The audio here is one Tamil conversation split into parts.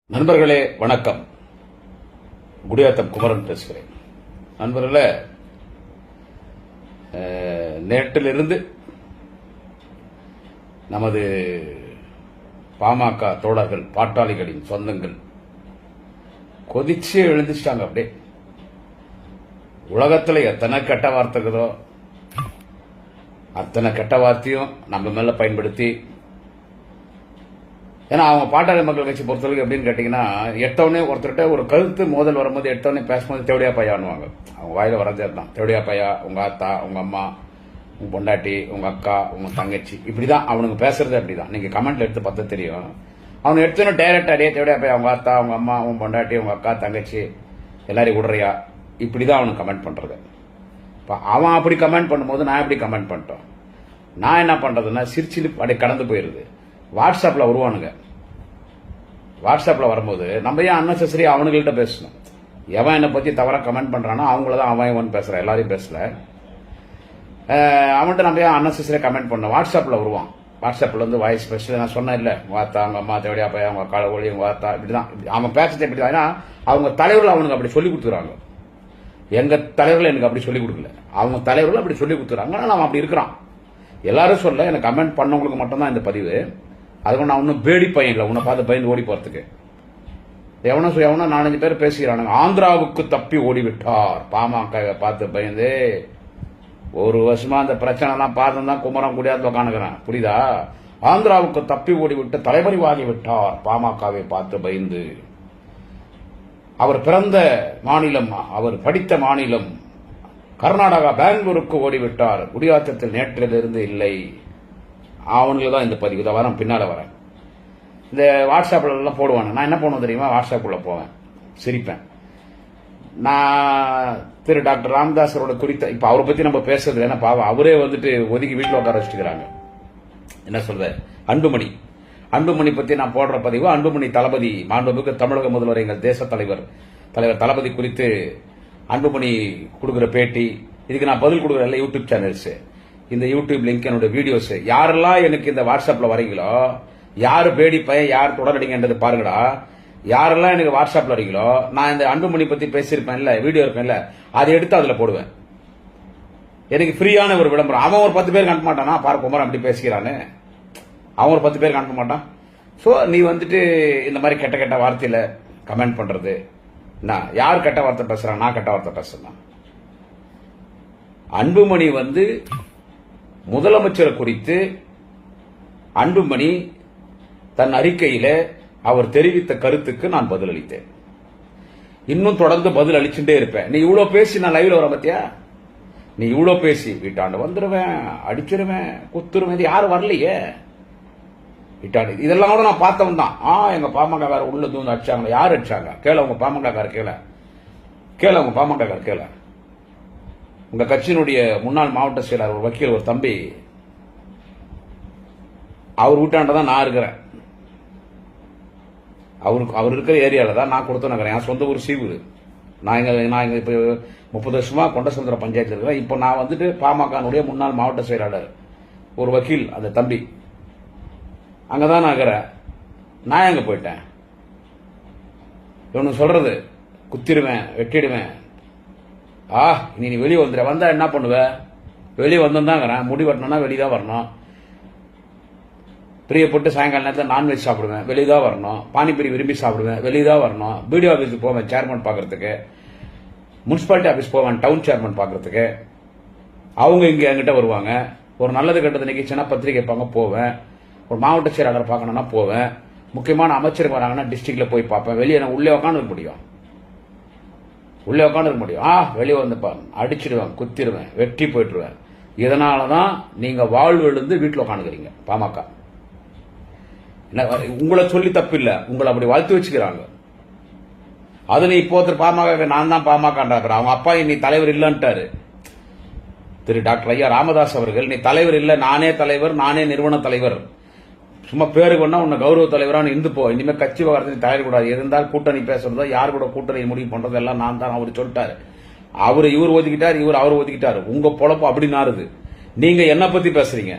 நண்பர்களே வணக்கம். குடியாத்தம் குமரன் பேசுகிறேன். நண்பர்களே, நேற்றிலிருந்து நமது பாமக தோழர்கள், பாட்டாளிகளின் சொந்தங்கள் கொதிச்சு எழுந்துச்சிட்டாங்க. அப்படியே உலகத்தில் எத்தனை கெட்ட வார்த்தைகளோ அத்தனை கெட்ட வார்த்தையும் நம்ம மேல பயன்படுத்தி, ஏன்னா அவங்க பாட்டாளி மக்கள் கட்சி பொறுத்தவரைக்கும் எப்படின்னு கேட்டீங்கன்னா, எட்டவனே ஒருத்தர்கிட்ட ஒரு கருத்து மோதல் வரும்போது எட்டவனே பேசும்போது தேவடியா பையான்னுவாங்க. அவங்க வாயில வரதே தான். தேவடியா பையா, உங்க அத்தா, உங்க அம்மா, உங்க பொண்டாட்டி, உங்க அக்கா, உங்க தங்கச்சி, இப்படிதான் அவனுக்கு பேசுறது. அப்படிதான் நீங்க கமெண்ட்ல எடுத்து பார்த்தா தெரியும். அவனை எடுத்துன்னு டைரக்டா அடியே தேவடியா பையா, உங்க அத்தா, உங்க அம்மா, உங்க பொண்டாட்டி, உங்க அக்கா, தங்கச்சி எல்லாரையும் விடுறியா, இப்படிதான் அவனுக்கு கமெண்ட் பண்றது. இப்போ அவன் அப்படி கமெண்ட் பண்ணும்போது நான் எப்படி கமெண்ட் பண்ணிட்டோம். நான் என்ன பண்றதுன்னா, சிரிச்சு அப்படியே கடந்து போயிருது. வாட்ஸ்அப்ல வருவானுங்க. வாட்ஸ்அப்ல வரும்போது நம்ம ஏன் அன்னெசரி அவனுங்கள்ட்ட பேசணும். எவன் என்னை பத்தி தவறா கமெண்ட் பண்றானோ அவங்களதான் அவன் பேசுறான், எல்லாரையும் பேசல. அவன்கிட்ட நம்ம ஏன் அன்னெசரியா கமெண்ட் பண்ணோம். வாட்ஸ்அப்ல வருவான். வாட்ஸ்அப்ல வந்து வாய்ஸ் பேச நான் சொன்னேன் இல்ல, வாத்தா, அவங்க அம்மா, தேவடியா பையா, அவங்க கால ஒளி, உங்க வாத்தா, இப்படிதான் அவன் பேசுறது. இப்படிதான். ஏன்னா அவங்க தலைவர்கள் அவனுக்கு அப்படி சொல்லி கொடுத்துறாங்க. எங்க தலைவர்கள் எனக்கு அப்படி சொல்லி கொடுக்கல, அவங்க தலைவர்கள் அப்படி சொல்லி கொடுத்துறாங்க. ஆனால் அவன் அப்படி இருக்கிறான். எல்லாரும் சொல்ல, எனக்கு கமெண்ட் பண்ணவங்களுக்கு மட்டும்தான் இந்த பதிவு. அதுக்கு நான் ஒன்னும் பேடி பையன் இல்லை, உன்னை பார்த்து பயந்து ஓடி போறதுக்கு. எவனோ 4-5 பேர் பேசுகிறானுங்க. ஆந்திராவுக்கு தப்பி ஓடிவிட்டார் பாமக பார்த்து பயந்து. ஒரு வருஷமா அந்த பிரச்சனை எல்லாம் பார்த்து தான் குமரம் குடியாத்துல உட்காந்துக்கிறேன். புரியுதா? ஆந்திராவுக்கு தப்பி ஓடிவிட்டு தலைமறைவாகி விட்டார் பாமகவை பார்த்து பயந்து. அவர் பிறந்த மாநிலம், அவர் படித்த மாநிலம் கர்நாடகா, பெங்களூருக்கு ஓடிவிட்டார். குடியாத்தத்தில் நேற்றிலிருந்து இல்லை. அவனுக்கு தான் இந்த பதிவு தான் வரேன், பின்னால வரேன். இந்த வாட்ஸ்அப்ல எல்லாம் போடுவாங்க. நான் என்ன பண்ணுவேன் தெரியுமா? வாட்ஸ்அப்ல போவேன், சிரிப்பேன். நான் திரு டாக்டர் ராமதாசரோட குறித்த இப்ப அவரை பத்தி நம்ம பேசுறது என்ன பாவம், அவரே வந்துட்டு ஒதுக்கி வீட்டில் உட்கார வச்சுக்கிறாங்க. என்ன சொல்ற, அன்புமணி பத்தி நான் போடுற பதிவு, அன்புமணி தளபதி, மாண்புமிகு தமிழக முதல்வர், எங்கள் தேச தலைவர் தளபதி குறித்து அன்புமணி கொடுக்குற பேட்டி, இதுக்கு நான் பதில் கொடுக்குறேன். யூடியூப் சேனல்ஸ், இந்த யூடியூப் லிங்க், என்னோட வீடியோஸ், யாரெல்லாம் எனக்கு இந்த வாட்ஸ்அப்ல வரீங்களோ, யாரு பேடி பையன், யார் தொடரடிங்கன்றது பாருங்கடா. யாரெல்லாம் எனக்கு வாட்ஸ்அப்ல வரீங்களோ, நான் இந்த அன்புமணி பத்தி பேசியிருப்பேன்ல, வீடியோ இருப்பேன்ல, அதை எடுத்து அதுல போடுவேன். எனக்கு ஃப்ரீயான ஒரு விளம்பரம். அவன் ஒரு 10 பேருக்கு அனுப்ப மாட்டானா, பாரு குமரன் அப்படி பேசுகிறான்னு, அவன் ஒரு 10 பேருக்கு அனுப்ப மாட்டான். சோ நீ வந்துட்டு இந்த மாதிரி கெட்ட கெட்ட வார்த்தையில கமெண்ட் பண்றது, நான் யார் கெட்ட வார்த்தை பேசுறான், நான் கெட்ட வார்த்தை பேசுறேன். அன்புமணி வந்து முதலமைச்சரை குறித்து அன்புமணி தன் அறிக்கையில அவர் தெரிவித்த கருத்துக்கு நான் பதில் அளித்தேன். இன்னும் தொடர்ந்து பதில் அளிச்சுட்டே இருப்பேன். நீ இவ்வளவு பேசி நான் லைவ்ல வர பத்தியா, நீ இவ்வளவு பேசி வீட்டாண்டு வந்துருவேன், அடிச்சிருவேன், குத்துருவேன், இது யாரும் வரலையே வீட்டாண்டு. இதெல்லாம் கூட நான் பார்த்தவன் தான். எங்க பாமக உள்ள தூந்து அடிச்சாங்க. யார் அடிச்சாங்க கேள, உங்க பாமக கேள, உங்க பாமக கேள. உங்க கட்சியினுடைய முன்னாள் மாவட்ட செயலாளர், ஒரு வக்கீல், ஒரு தம்பி, அவர் வீட்டாண்டதான் நான் இருக்கிறேன். அவர் இருக்கிற ஏரியால தான் நான் கொடுத்து நகரேன். என் சொந்த ஊர் சீவூர். நான் இங்க இப்ப 30 வருஷமா கொண்டசமுத்திரம் பஞ்சாயத்துல இருக்கிறேன். இப்போ நான் வந்துட்டு பாமகனுடைய முன்னாள் மாவட்ட செயலாளர், ஒரு வக்கீல், அந்த தம்பி அங்கதான் நான் இருக்கிறேன். நான் எங்க போயிட்டேன்? இவனு சொல்றது குத்திடுவேன், வெட்டிடுவேன். நீ வெளியே வந்துட, வந்தா என்ன பண்ணுவ? வெளியே வந்தான் முடி வெட்டணும்னா வெளியதான் வரணும். பிரியப்பட்டு சாயங்கால நேரத்தில் நான்வெஜ் சாப்பிடுவேன், வெளியதான் வரணும். பானிபூரி விரும்பி சாப்பிடுவேன், வெளியதான் வரணும். பிடிஓ ஆபீஸுக்கு போவேன் சேர்மன் பாக்குறதுக்கு, முனிசிபாலிட்டி ஆபீஸ் போவேன் டவுன் சேர்மன் பாக்குறதுக்கு. அவங்க இங்க என்கிட்ட வருவாங்க. ஒரு நல்லது கெட்டது நிகழ்ச்சினா பத்திரிகை வைப்பாங்க, போவேன். ஒரு மாவட்ட செயலாளர் பார்க்கணும்னா போவேன். முக்கியமான அமைச்சர் வராங்கன்னா டிஸ்ட்ரிக்ட்ல போய் பார்ப்பேன். வெளியே நான் உள்ளே உட்காந்து இருக்க முடியும், வெளியே வந்து அடிச்சிடுவேன், குத்திடுவேன், வெட்டி போயிட்டுருவேன். இதனாலதான் நீங்க வாழ்வு எழுந்து வீட்டில் உட்காந்துக்கிறீங்க. பாமக உங்களை சொல்லி தப்பு இல்ல, உங்களை அப்படி வாழ்த்து வச்சுக்கிறாங்க. அது நீ இப்போ பாமக, நான் தான் பாமக, அவங்க அப்பா நீ தலைவர் இல்லன்ட்டாரு திரு டாக்டர் ஐயா ராமதாஸ் அவர்கள். நீ தலைவர் இல்ல, நானே தலைவர், நானே நிறுவன தலைவர். சும்மா பேருக்கு வேணா உன்னை கௌரவ தலைவரான இருந்து போ. இனிமே கட்சி விவகாரத்தை தலையிடக்கூடாது. இருந்தால் கூட்டணி பேசுறதோ, யார் கூட கூட்டணி முடிவு பண்றது எல்லாம் நான் தான். அவர் சொல்லிட்டாரு. இவர் ஒதுக்கிட்டார், அவர் ஒதுக்கிட்டாரு. உங்க பொழப்பு அப்படி நாருது. நீங்க என்ன பத்தி பேசுறீங்க?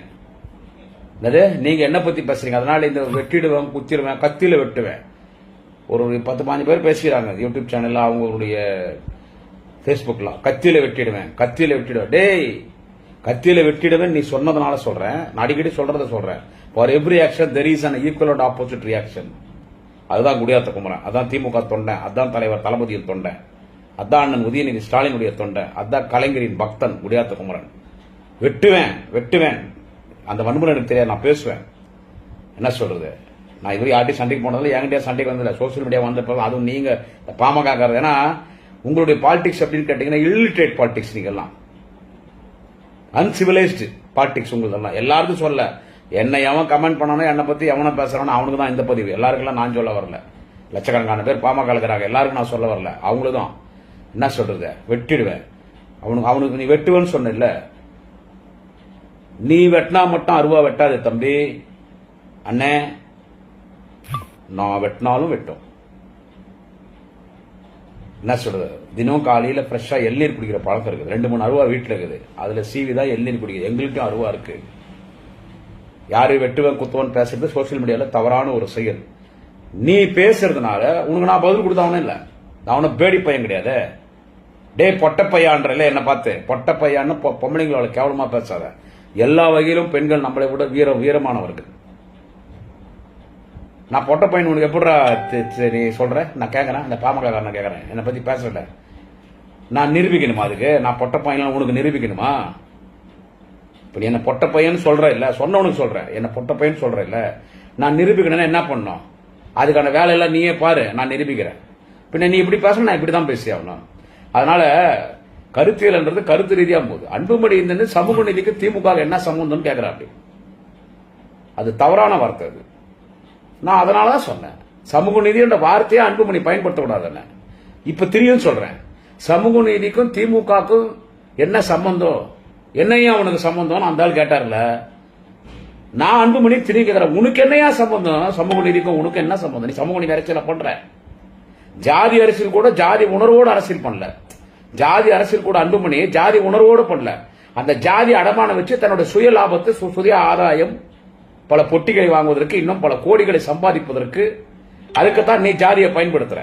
நீங்க என்ன பத்தி பேசுறீங்க? அதனால இந்த வெட்டிடுவேன், குத்திடுவேன், கத்தியில வெட்டுவேன். ஒரு 10-15 பேர் பேசுகிறாங்க யூடியூப் சேனல்ல, அவங்களுடைய பேஸ்புக்ல. கத்தியில வெட்டிடுவேன், கத்தியில வெட்டிடுவேன். டேய், கத்தியில வெட்டிடுவேன் நீ சொன்னதுனால சொல்றேன். நான் அடிக்கடி சொல்றத சொல்றேன். For every action there is an equal and opposite reaction. அதுதான் குடியாத்த குமரன், அதான் திமுக தொண்டை, அதான் தலைவர் தளபதியின் தொண்டை, அதான் அண்ணன் உதயநிதி ஸ்டாலினுடைய தொண்டை, அதான் கலைஞரின் பக்தன் குடியாத்த குமரன். வெட்டுவேன் வெட்டுவேன். அந்த வன்முறை எனக்கு தெரியாது, நான் பேசுவேன். என்ன சொல்றது, நான் இதுவரை யார்ட்டையும் சண்டைக்கு போனதில்லை, என்கிட்ட சண்டைக்கு வந்ததில்லை. சோசியல் மீடியா வந்தப்போ அதுவும் நீங்க பாமக, ஏன்னா உங்களுடைய பாலிடிக்ஸ் அப்படின்னு கேட்டீங்கன்னா இல்லிட்ரேட் பாலிடிக்ஸ், நீங்க எல்லாம் அன்சிவிலைஸ்டு பாலிடிக்ஸ் உங்களதெல்லாம். எல்லாருக்கும் சொல்ல, என்னை எவன் கமெண்ட் பண்ணானோ, என்னை பத்தி எவனை பேசுறானோ அவனுக்கு தான் இந்த பதிவு. எல்லாருக்கெல்லாம் நான் சொல்ல வரல. லட்சக்கணக்கான பேர் பாமக இருக்கிறாங்க, எல்லாருக்கும் நான் சொல்ல வரல. அவங்களுக்கு தான் என்ன சொல்றது, வெட்டிடுவேன். அவனுக்கு நீ வெட்டுவேன்னு சொன்ன இல்ல, நீ வெட்டினா மட்டும் அருவா வெட்டாது தம்பி. அண்ணே, நான் வெட்டினாலும் வெட்டும். என்ன சொல்றது, தினம் காலையில ஃப்ரெஷ்ஷா எள்நீர் குடிக்கிற பழக்கம் இருக்குது. 2-3 அருவா வீட்டுல இருக்குது, அதுல சீவி தான் எள்நீர் குடிக்குது. எங்களுக்கும் அருவா இருக்கு. யாரு வெட்டுவன் குத்துவன் பேசுறது சோசியல் மீடியால தவறான ஒரு செயல். நீ பேசுறதுனால உனக்கு நான் பதில் கொடுத்தவனே இல்ல, நான் அவனை பேடி பையன் கிடையாது. டே பொட்ட பையான்றல, என்ன பார்த்து பொட்ட பையான்னு பொம்பளைங்களோட கேவலமா பேசாத. எல்லா வகையிலும் பெண்கள் நம்மளை விட வீரமானவர்கள். நான் பொட்ட பையன் உனக்கு எப்படி நீ சொல்ற? நான் கேட்கறேன், இந்த பாமக நான் கேட்கறேன், என்னை பத்தி பேசல. நான் நிரூபிக்கணுமா அதுக்கு? நான் பொட்ட பையன் உனக்கு நிரூபிக்கணுமா? இப்ப நீ என்ன பொட்ட பையன் சொல்ற இல்ல, சொன்னவனுக்கு சொல்ற, என்ன பொட்ட பையன் சொல்ற இல்ல, நான் நிரூபிக்கணும்னா என்ன பண்ணணும்? அதுக்கான வேலையெல்லாம் நீயே பாரு, நான் நிரூபிக்கிறேன். பின்ன நீ இப்படி பேசணும், நான் இப்படிதான் பேசி ஆகணும். அதனால கருத்தியல்ன்றது கருத்து ரீதியா போகுது. அன்புமணி இந்த சமூக நீதிக்கு திமுக என்ன சம்பந்தம் கேட்கிறாரு, அது தவறான வார்த்தை. அது நான் அதனாலதான் சொன்னேன், சமூக நீதி என்ற வார்த்தையை அன்புமணி பயன்படுத்தக்கூடாது. இப்ப திரியும் சொல்றேன், சமூக நீதிக்கும் திமுகக்கும் என்ன சம்பந்தம், என்னையா அவனுக்கு சம்பந்தம் அந்த ஆள் கேட்டார்ல. நான் அன்புமணி திரி கேட்கிறேன், உனக்கு என்னையா சம்பந்தம், சமூக நீதிக்கும் உனக்கு என்ன சம்பந்தம்? நீ சமூக நீதி அரசியல பண்ற, ஜாதி அரசியல் கூட ஜாதி உணர்வோடு அரசியல் பண்ணல. ஜாதி அரசியல் கூட அன்புமணி ஜாதி உணர்வோடு பண்ணல. அந்த ஜாதி அடமானம் வச்சு தன்னுடைய சுய லாபத்தை, சுய ஆதாயம், பல பொட்டிகளை வாங்குவதற்கு, இன்னும் பல கோடிகளை சம்பாதிப்பதற்கு, அதுக்குத்தான் நீ ஜாதியை பயன்படுத்துற.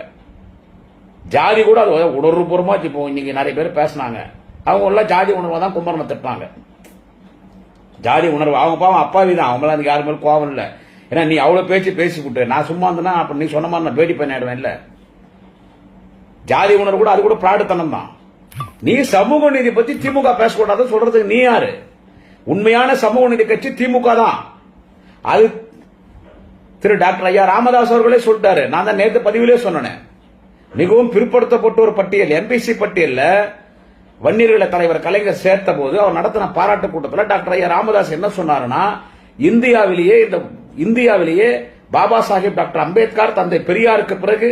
ஜாதி கூட அது உணர்வுபூர்வமா. இப்போ இன்னைக்கு நிறைய பேர் பேசினாங்க, அவங்க எல்லாம் ஜாதி உணர்வா தான் கும்பரனை திட்டாங்க. ஜாதி உணர்வு அவங்க பாவம் அப்பாவி தான், அவங்களாம் அதுக்கு யாரு மேல கோவம் இல்லை. ஏன்னா நீ அவ்வளவு பேசி விட்டு நான் சும்மா இருந்தேன்னா அப்ப நீ சொன்ன மாதிரி நான் பேடி பண்ணிடுவேன். இல்ல, ஜாதி உணர்வு கூட அது கூட பிராடுத்தனம் தான். நீ சமூக நீதி பத்தி திமுக பேசக்கூடாது சொல்றதுக்கு நீ யாரு? உண்மையான சமூக நீதி கட்சி திமுக தான். அது திரு டாக்டர் ஐயா ராமதாஸ் அவர்களே சொல்லிட்டாரு. நான் தான் நேற்று பதிவிலே சொன்னேன், மிகவும் பிற்படுத்தப்பட்ட ஒரு பட்டியல், எம்பிசி பட்டியல்ல வன்னியர்கள தலைவர் கலைஞர் சேர்த்த போது அவர் நடத்தின பாராட்டு கூட்டத்தில் டாக்டர் ஐயா ராமதாஸ் என்ன சொன்னாருன்னா, இந்தியாவிலேயே பாபா சாஹிப் டாக்டர் அம்பேத்கர், தந்தை பெரியாருக்கு பிறகு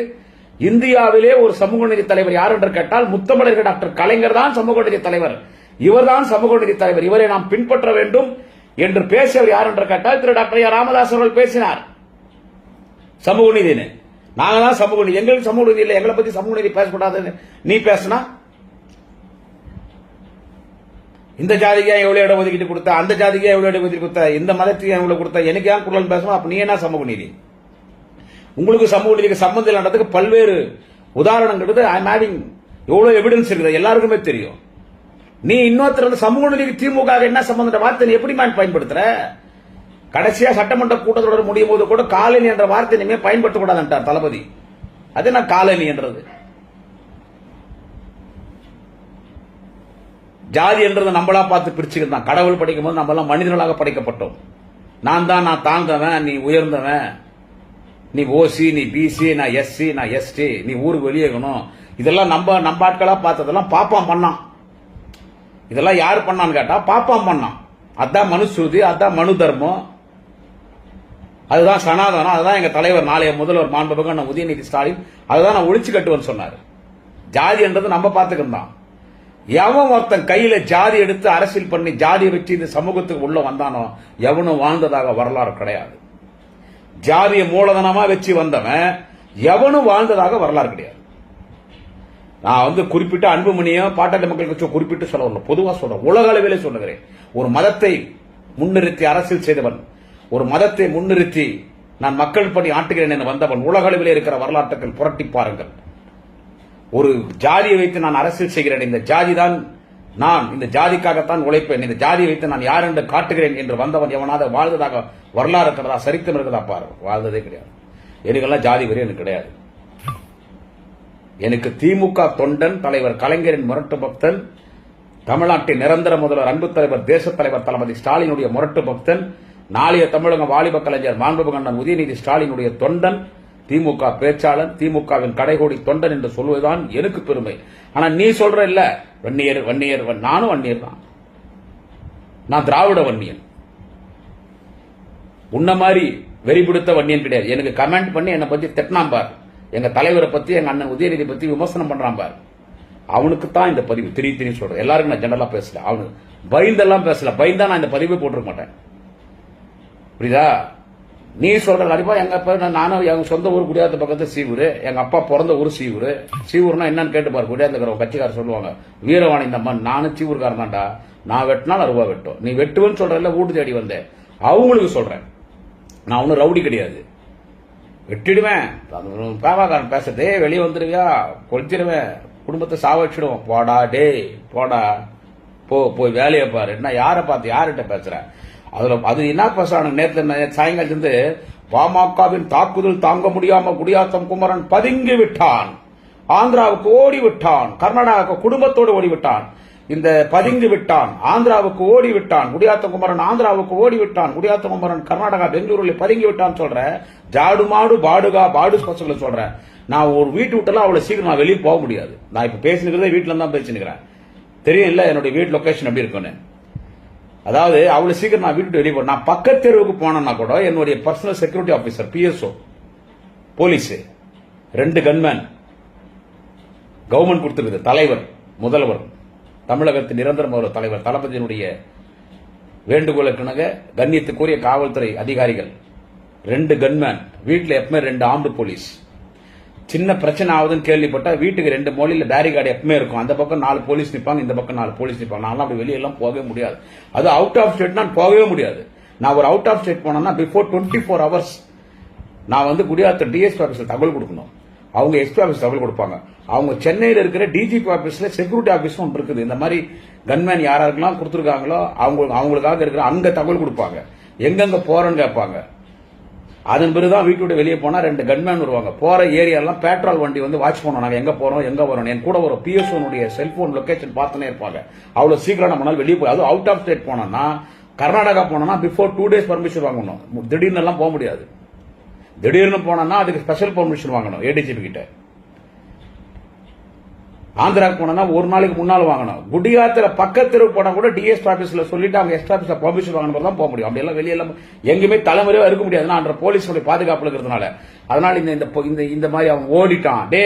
இந்தியாவிலே ஒரு சமூக நீதி தலைவர் யார் என்று கேட்டால் முத்தமிழர்கள் டாக்டர் கலைஞர் தான் சமூக நீதி தலைவர். இவர்தான் சமூக நீதி தலைவர், இவரை நாம் பின்பற்ற வேண்டும் என்று பேசியவர் யார் என்று கேட்டால் திரு டாக்டர் ஐயா ராமதாஸ் அவர்கள் பேசினார். சமூக நீதினு நாங்க தான் சமூக நீதி, எங்களுக்கு சமூக நீதி இல்லை, எங்களை பத்தி சமூக நீதி பேசக்கூடாதுன்னு நீ பேசினா, இந்த ஜாதிக்கு எவ்வளவு இடம் ஒதுக்கீட்டு கொடுத்த, அந்த ஜாதிக்கு எவ்வளவு இடம் ஒதுக்கீட்டு கொடுத்த, இந்த மதத்துக்கு எவ்வளவு கொடுத்த, எனக்கு ஏன் குரல் பேசணும்? அப்ப நீ என்ன சமூக நீதி? உங்களுக்கு சமூக நீதிக்கு சம்பந்தம் இல்லைன்றதுக்கு பல்வேறு உதாரணங்கள் ஐ எம் ஹேவிங், எவ்வளவு எவிடன்ஸ் இருக்குது, எல்லாருக்குமே தெரியும். நீ இன்னொருத்தர் சமூக நீதிக்கு திமுக என்ன சம்பந்த வார்த்தை நீ எப்படி பயன்படுத்துற? கடைசியா சட்டமன்ற கூட்டத்தொடர் முடியும் போது கூட காலனி என்ற வார்த்தை இனிமே பயன்படுத்தக்கூடாது தளபதி. அது என்ன காலனி என்றது? ஜாதி என்றது நம்மளா பார்த்து பிரிச்சுக்கிட்டு தான். கடவுள் படைக்கும் போது நம்ம எல்லாம் மனிதர்களாக படைக்கப்பட்டோம். நான் தாழ்ந்தவன், நீ உயர்ந்தவன், நீ ஓசி, நீ பிசி, நான் எஸ்சி, நான் எஸ்டி, நீ ஊருக்கு வெளியேகணும், இதெல்லாம் நம்ம ஆட்களா பார்த்ததெல்லாம் பாப்பாம் பண்ணான். இதெல்லாம் யாரு பண்ணான்னு கேட்டா பாப்பாம் பண்ணான். அதான் மனுஸ்ருதி, அதான் மனு தர்மம், அதுதான் சனாதனம், அதுதான் எங்க தலைவர் நாளைய முதல்வர் மாண்புமிகு உதயநிதி ஸ்டாலின் அதுதான் நான் ஒழிச்சு கட்டுவேன்னு சொன்னாரு. ஜாதி என்றது நம்ம பார்த்துக்கிட்டோம். எவன் ஒருத்தன் கையில ஜாதி எடுத்து அரசியல் பண்ணி ஜாதியை வச்சு இந்த சமூகத்துக்கு உள்ள வந்தானோ எவனும் வாழ்ந்ததாக வரலாறு கிடையாது. ஜாதிய மூலதனமா வச்சு வந்தவன் எவனும் வாழ்ந்ததாக வரலாறு கிடையாது. நான் குறிப்பிட்ட அன்புமணியும் பாட்டாளி மக்கள் கட்சி குறிப்பிட்டு சொல்ல வரல, பொதுவா சொல்றேன், உலக அளவிலே சொல்லுகிறேன். ஒரு மதத்தை முன்னிறுத்தி அரசியல் செய்தவன், ஒரு மதத்தை முன்னிறுத்தி நான் மக்கள் பணி ஆட்டுகிறேன் என வந்தவன். உலக அளவில் இருக்கிற வரலாற்றுகள் புரட்டி பாருங்கள். ஒரு ஜாதியை வைத்து நான் அரசியல் செய்கிறேன், இந்த ஜாதி தான் நான், இந்த ஜாதிக்காகத்தான் உழைப்பேன், இந்த ஜாதியை வைத்து நான் யார் என்று காட்டுகிறேன் என்று வந்தவன் எவனாவது வாழ்ந்ததாக வரலாறு இருக்கிறதா, சரித்திரம் இருக்குதா பாரு. வாழ்ந்ததே கிடையாது. எனக்கெல்லாம் ஜாதி வரி எனக்கு கிடையாது. எனக்கு திமுக தொண்டன், தலைவர் கலைஞரின் முரட்டு பக்தன், தமிழ்நாட்டின் நிரந்தர முதல்வர் அன்பு தலைவர் தேச தலைவர் தளபதி ஸ்டாலினுடைய முரட்டு பக்தன், நாளைய தமிழக வாலிப கலைஞர் மாண்புமிகு அண்ணன் உதயநிதி ஸ்டாலினுடைய தொண்டன், திமுக பேச்சாளர், திமுகவின் கடைகோடி தொண்டன் என்று சொல்வதுதான் எனக்கு பெருமை. ஆனா நீ சொல்ற இல்ல வன்னியர், நானும் வன்னியர் தான். நான் திராவிட வன்னியன். உன்ன மாதிரி வெறிபிடித்த வன்னியன் கிடையாது. எனக்கு கமெண்ட் பண்ணி என்னை பத்தி திட்டினான் பார், எங்க தலைவரை பத்தி எங்க அண்ணன் உதயநிதி பத்தி விமர்சனம் பண்றான் பார், அவனுக்கு தான் இந்த பதிவு. திரி சொல்றேன். எல்லாருக்கும் நான் ஜெனரலா பேசல, அவனுக்கு பயந்தெல்லாம் பேசல. பயந்தா நான் இந்த பதிவை போட்டிருக்க மாட்டேன். புரியுதா? நீ சொல்ற கண்டிப்பா எங்க நானும் எங்க சொந்த ஊர் குடியாத்த பக்கத்து சீவூர், எங்க அப்பா பிறந்த ஊர் சீவூர். சீவூர்னா என்னன்னு கேட்டு பாரு. குடியாத்துக்கிற கட்சிக்காரர் சொல்லுவாங்க, வீரவாணி இந்த அம்மா, நானும் சீவூர்காரன் தான்டா, நான் வெட்டினாலும் அருவா வெட்டும். நீ வெட்டுவேன்னு சொல்றல, வீட்டு தேடி வந்தேன். அவங்களுக்கு சொல்றேன், நான் ஒன்னும் ரவுடி கிடையாது. வெட்டிடுவேன். பேவாக்காரன் பேசுறதே வெளியே வந்துருவியா, கொளுத்திடுவேன், குடும்பத்தை சாவச்சிடுவோம். போடா டே போடா, போய் வேலையை பாரு. என்ன யாரை பார்த்து யார்கிட்ட பேசுற? அதுல அது என்ன பேசுறாங்க? நேற்று சாயங்காலத்திலிருந்து பாமகவின் தாக்குதல் தாங்க முடியாம குடியாத்தம் குமரன் பதுங்கி விட்டான், ஆந்திராவுக்கு ஓடி விட்டான், கர்நாடகாவுக்கு குடும்பத்தோடு ஓடி விட்டான். இந்த பதுங்கி விட்டான், ஆந்திராவுக்கு ஓடி விட்டான், குடியாத்தம் குமரன் ஆந்திராவுக்கு ஓடி விட்டான், குடியாத்தம் குமரன் கர்நாடகா பெங்களூரில் பதுங்கி விட்டான் சொல்ற. ஜாடு மாடு பாடுகா பாடு பசங்களை சொல்றேன். நான் ஒரு வீட்டு விட்டெல்லாம் அவ்வளவு சீக்கிரம் நான் வெளியே போக முடியாது. நான் இப்ப பேசினுக்கிறதே வீட்டுல தான் பேசினுக்கிறேன். தெரியும் இல்ல என்னுடைய வீட்டு லொகேஷன் எப்படி இருக்குன்னு. அதாவது அவ்வளவு சீக்கிரம் நான் வீட்டு வெளியே போறேன். நான் பக்கத்து தெருவுக்கு போனேன்னா கூட என்னுடைய personal security officer, PSO, police, 2 gunman, government கொடுத்திருக்குது, தலைவர், முதல்வர், தமிழகத்தின் நிரந்தர முதல்வர் தலைவர் தளபதியினுடைய வேண்டுகோளுக்கிணங்க கண்ணியத்துக்குரிய காவல்துறை அதிகாரிகள், 2 கன்மேன், வீட்டில் எப்பவுமே 2 ஆர்ம்டு போலீஸ். சின்ன பிரச்சனை ஆகுதுன்னு கேள்விப்பட்டா வீட்டுக்கு 2 மொழியில பேரிகார்டு எப்பவுமே இருக்கும். அந்த பக்கம் 4 போலீஸ் நிற்பாங்க, இந்த பக்கம் 4 போலீஸ் நிற்பாங்க. நான் அப்படி வெளியெல்லாம் போகவே முடியாது. அது அவுட் ஆஃப் ஸ்டேட் நான் போகவே முடியாது. நான் ஒரு அவுட் ஆஃப் ஸ்டேட் போனேன்னா பிஃபோர் 24 hours நான் வந்து குடியாத்த டிஎஸ்பி ஆபீஸ்ல தகவல் கொடுக்கணும். அவங்க எஸ்பி ஆபீஸ் தகவல் கொடுப்பாங்க. அவங்க சென்னையில் இருக்கிற டிஜிபி ஆபீஸ்ல செக்யூரிட்டி ஆபீஸ் ஒன்று இருக்குது. இந்த மாதிரி கன்மேன் யாராருக்கெல்லாம் கொடுத்துருக்காங்களோ அவங்களுக்காக இருக்கிற அங்க தகவல் கொடுப்பாங்க. எங்கெங்க போறேன்னு கேட்பாங்க. அதன் பிறகுதான் வீட்டோட வெளியே போனா 2 கன்மேன் வருவாங்க. போற ஏரியாலாம் பெட்ரோல் வண்டி வந்து வாட்ச் பண்ணுவோம். நாங்க எங்க போறோம் எங்க வரோம். என் கூட ஒரு பிஎஸ்ஓனுடைய செல்போன் லொகேஷன் பார்த்துனே இருப்பாங்க. அவ்வளவு சீக்கிரம் நம்மளால வெளியே போய், அது அவுட் ஆஃப் ஸ்டேட் போனோம்னா, கர்நாடகா போனோம்னா பிஃபோர் 2 days பர்மிஷன் வாங்கணும். திடீர்னு எல்லாம் போக முடியாது. திடீர்னு போனோம்னா அதுக்கு ஸ்பெஷல் பர்மிஷன் வாங்கணும் ஏடிஜிபி கிட்ட. ஆந்திராக்கு போனா ஒரு நாளைக்கு முன்னால வாங்கணும். குடியாத்துல பக்கத்து போனா கூட டிஎஸ்பி ஆபீஸ்ல சொல்லிட்டு அவங்க எஸ்பி ஆபீஸ்ல பர்மிஷன் வாங்கணும் தான் போக முடியும். அப்படி எல்லாம் வெளியெல்லாம் எங்கேயுமே தலைமுறையா இருக்க முடியாது. அன்ற போலீஸோட பாதுகாப்பு இருக்கிறதுனால. அதனால இந்த மாதிரி அவன் ஓடிட்டான், டே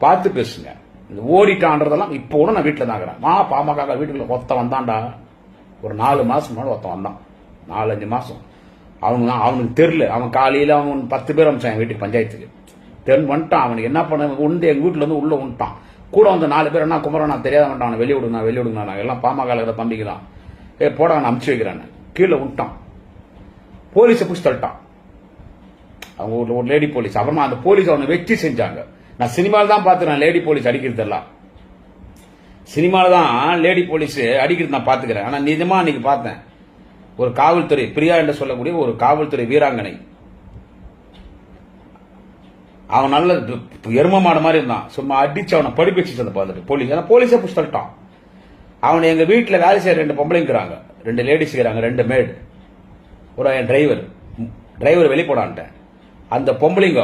பார்த்து பேசுங்க. இந்த ஓடிட்டான்றதெல்லாம் இப்போ கூட நான் வீட்டுல தான் இருக்கிறேன். பாமக வீட்டுக்குள்ள ஒருத்தன் வந்தான்டா, ஒரு 4 மாசம் முன்னாடி ஒருத்தன் வந்தான், 4-5 மாசம். அவனுக்கு தெரியல. அவன் காலையில அவன் 10 பேர் அமிச்சான் வீட்டுக்கு, பஞ்சாயத்துக்கு. வந்துட்டான். அவனுக்கு என்ன பண்ண உண்டு, எங்க வீட்டுல இருந்து உள்ள உண்டான். கூட வந்து 4 பேர் என்ன குமரன் நான் தெரியாத மாட்டான், வெளியே விடுங்க நான் எல்லாம் பாமக தம்பிக்கு தான் போட அவன் அமுச்சு வைக்கிறான். கீழே விட்டான். போலீஸை புடிச்சு தள்ளிட்டான். அவங்க ஒரு லேடி போலீஸ். அப்புறமா அந்த போலீஸ் அவனை வெற்றி செஞ்சாங்க. நான் சினிமால தான் பாத்துக்கிறேன் லேடி போலீஸ் அடிக்கிறது எல்லாம். சினிமால தான் லேடி போலீஸ் அடிக்கிறது நான் பாத்துக்கிறேன். ஆனா நிஜமா அன்னைக்கு பார்த்தேன். ஒரு காவல்துறை, பிரியா என்று சொல்லக்கூடிய ஒரு காவல்துறை வீராங்கனை, அவன் நல்ல எருமமான மாதிரி இருந்தான். சும்மா அடிச்சு அவனை படிப்பிச்சு அந்த பார்த்துட்டு போலீஸ். ஏன்னா போலீஸை புடிச்சு தள்ளிட்டான். அவனை எங்க வீட்டுல வேலை செய்ய 2 பொம்பளைங்கிறாங்க, 2 லேடிஸ் இருக்கிறாங்க, 2 மேடு, ஒரு என் டிரைவர் வெளியே போடான்ட்டேன். அந்த பொம்பளைங்க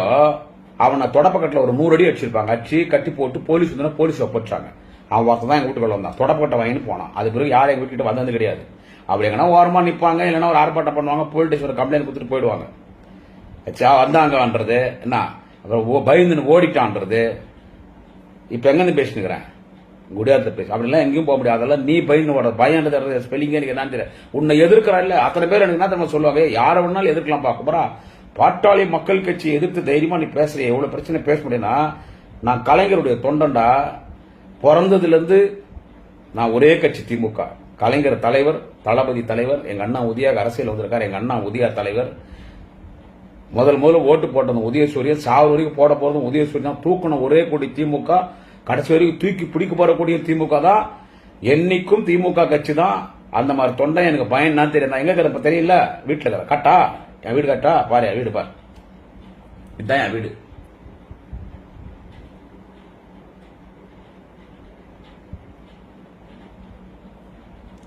அவனை தொடப்பக்கட்டில் ஒரு 100 அடி அடிச்சிருப்பாங்க. அடிச்சு கட்டி போட்டு போலீஸ் வந்து போலீஸ் ஒப்பச்சாங்க. அவன் ஒருத்தன் தான் எங்க வீட்டுக்குள்ள வந்தான். தொடப்பக்கட்டை வாங்கின்னு போனான். அது பிறகு யாரும் எங்க வீட்டுக்கிட்ட வந்தது கிடையாது. அப்படி எங்கன்னா ஓரமா நிற்பாங்க, இல்லைன்னா ஒரு ஆர்ப்பாட்டம் பண்ணுவாங்க, போலீஸ் ஒரு கம்ப்ளைண்ட் கொடுத்துட்டு போயிடுவாங்க. வந்தாங்கன்றது என்ன, அப்புறம் பயந்து ஓடிட்டான்றது. இப்ப எங்கிருந்து பேசினுக்கிறேன், குடியாத்த பேசு. அப்படிலாம் எங்கேயும் போக முடியாது. அதெல்லாம் நீ பயந்து ஓட, பயன்றது ஸ்பெல்லிங் எனக்கு என்னன்னு தெரியல. உன்னை எதிர்க்கிறா இல்ல அத்தனை பேர் எனக்கு என்ன தெரியுமா சொல்லுவாங்க, யாரை வேணாலும் எதிர்க்கலாம் பாக்குறா. பாட்டாளி மக்கள் கட்சி எதிர்த்து தைரியமா நீ பேசுற, எவ்வளவு பிரச்சனை பேச முடியும்னா, நான் கலைஞருடைய தொண்டன்டா. பிறந்ததுல இருந்து நான் ஒரே கட்சி திமுக. கலைஞர் தலைவர், தளபதி தலைவர், எங்க அண்ணா உதயா அரசியல் வந்திருக்காரு, எங்க அண்ணா உதயா தலைவர். முதல்ல ஓட்டு போட்டது உதயசூரியன், சாவு வரைக்கும் போட போறதும் உதயசூரியன் தான். தூக்கணும் ஒரே கூடி திமுக, கடைசி வரைக்கும் தூக்கி பிடிக்க போறக்கூடிய திமுக தான். என்னைக்கும் திமுக கட்சி தான். அந்த மாதிரி தொண்டை எனக்கு பயன் தான் தெரியும். எங்க இருக்கிற தெரியல, வீட்டுல இருக்கிற கட்டா, என் வீடு கட்டா பாரு, என் வீடு பாரு, இதுதான் என் வீடு.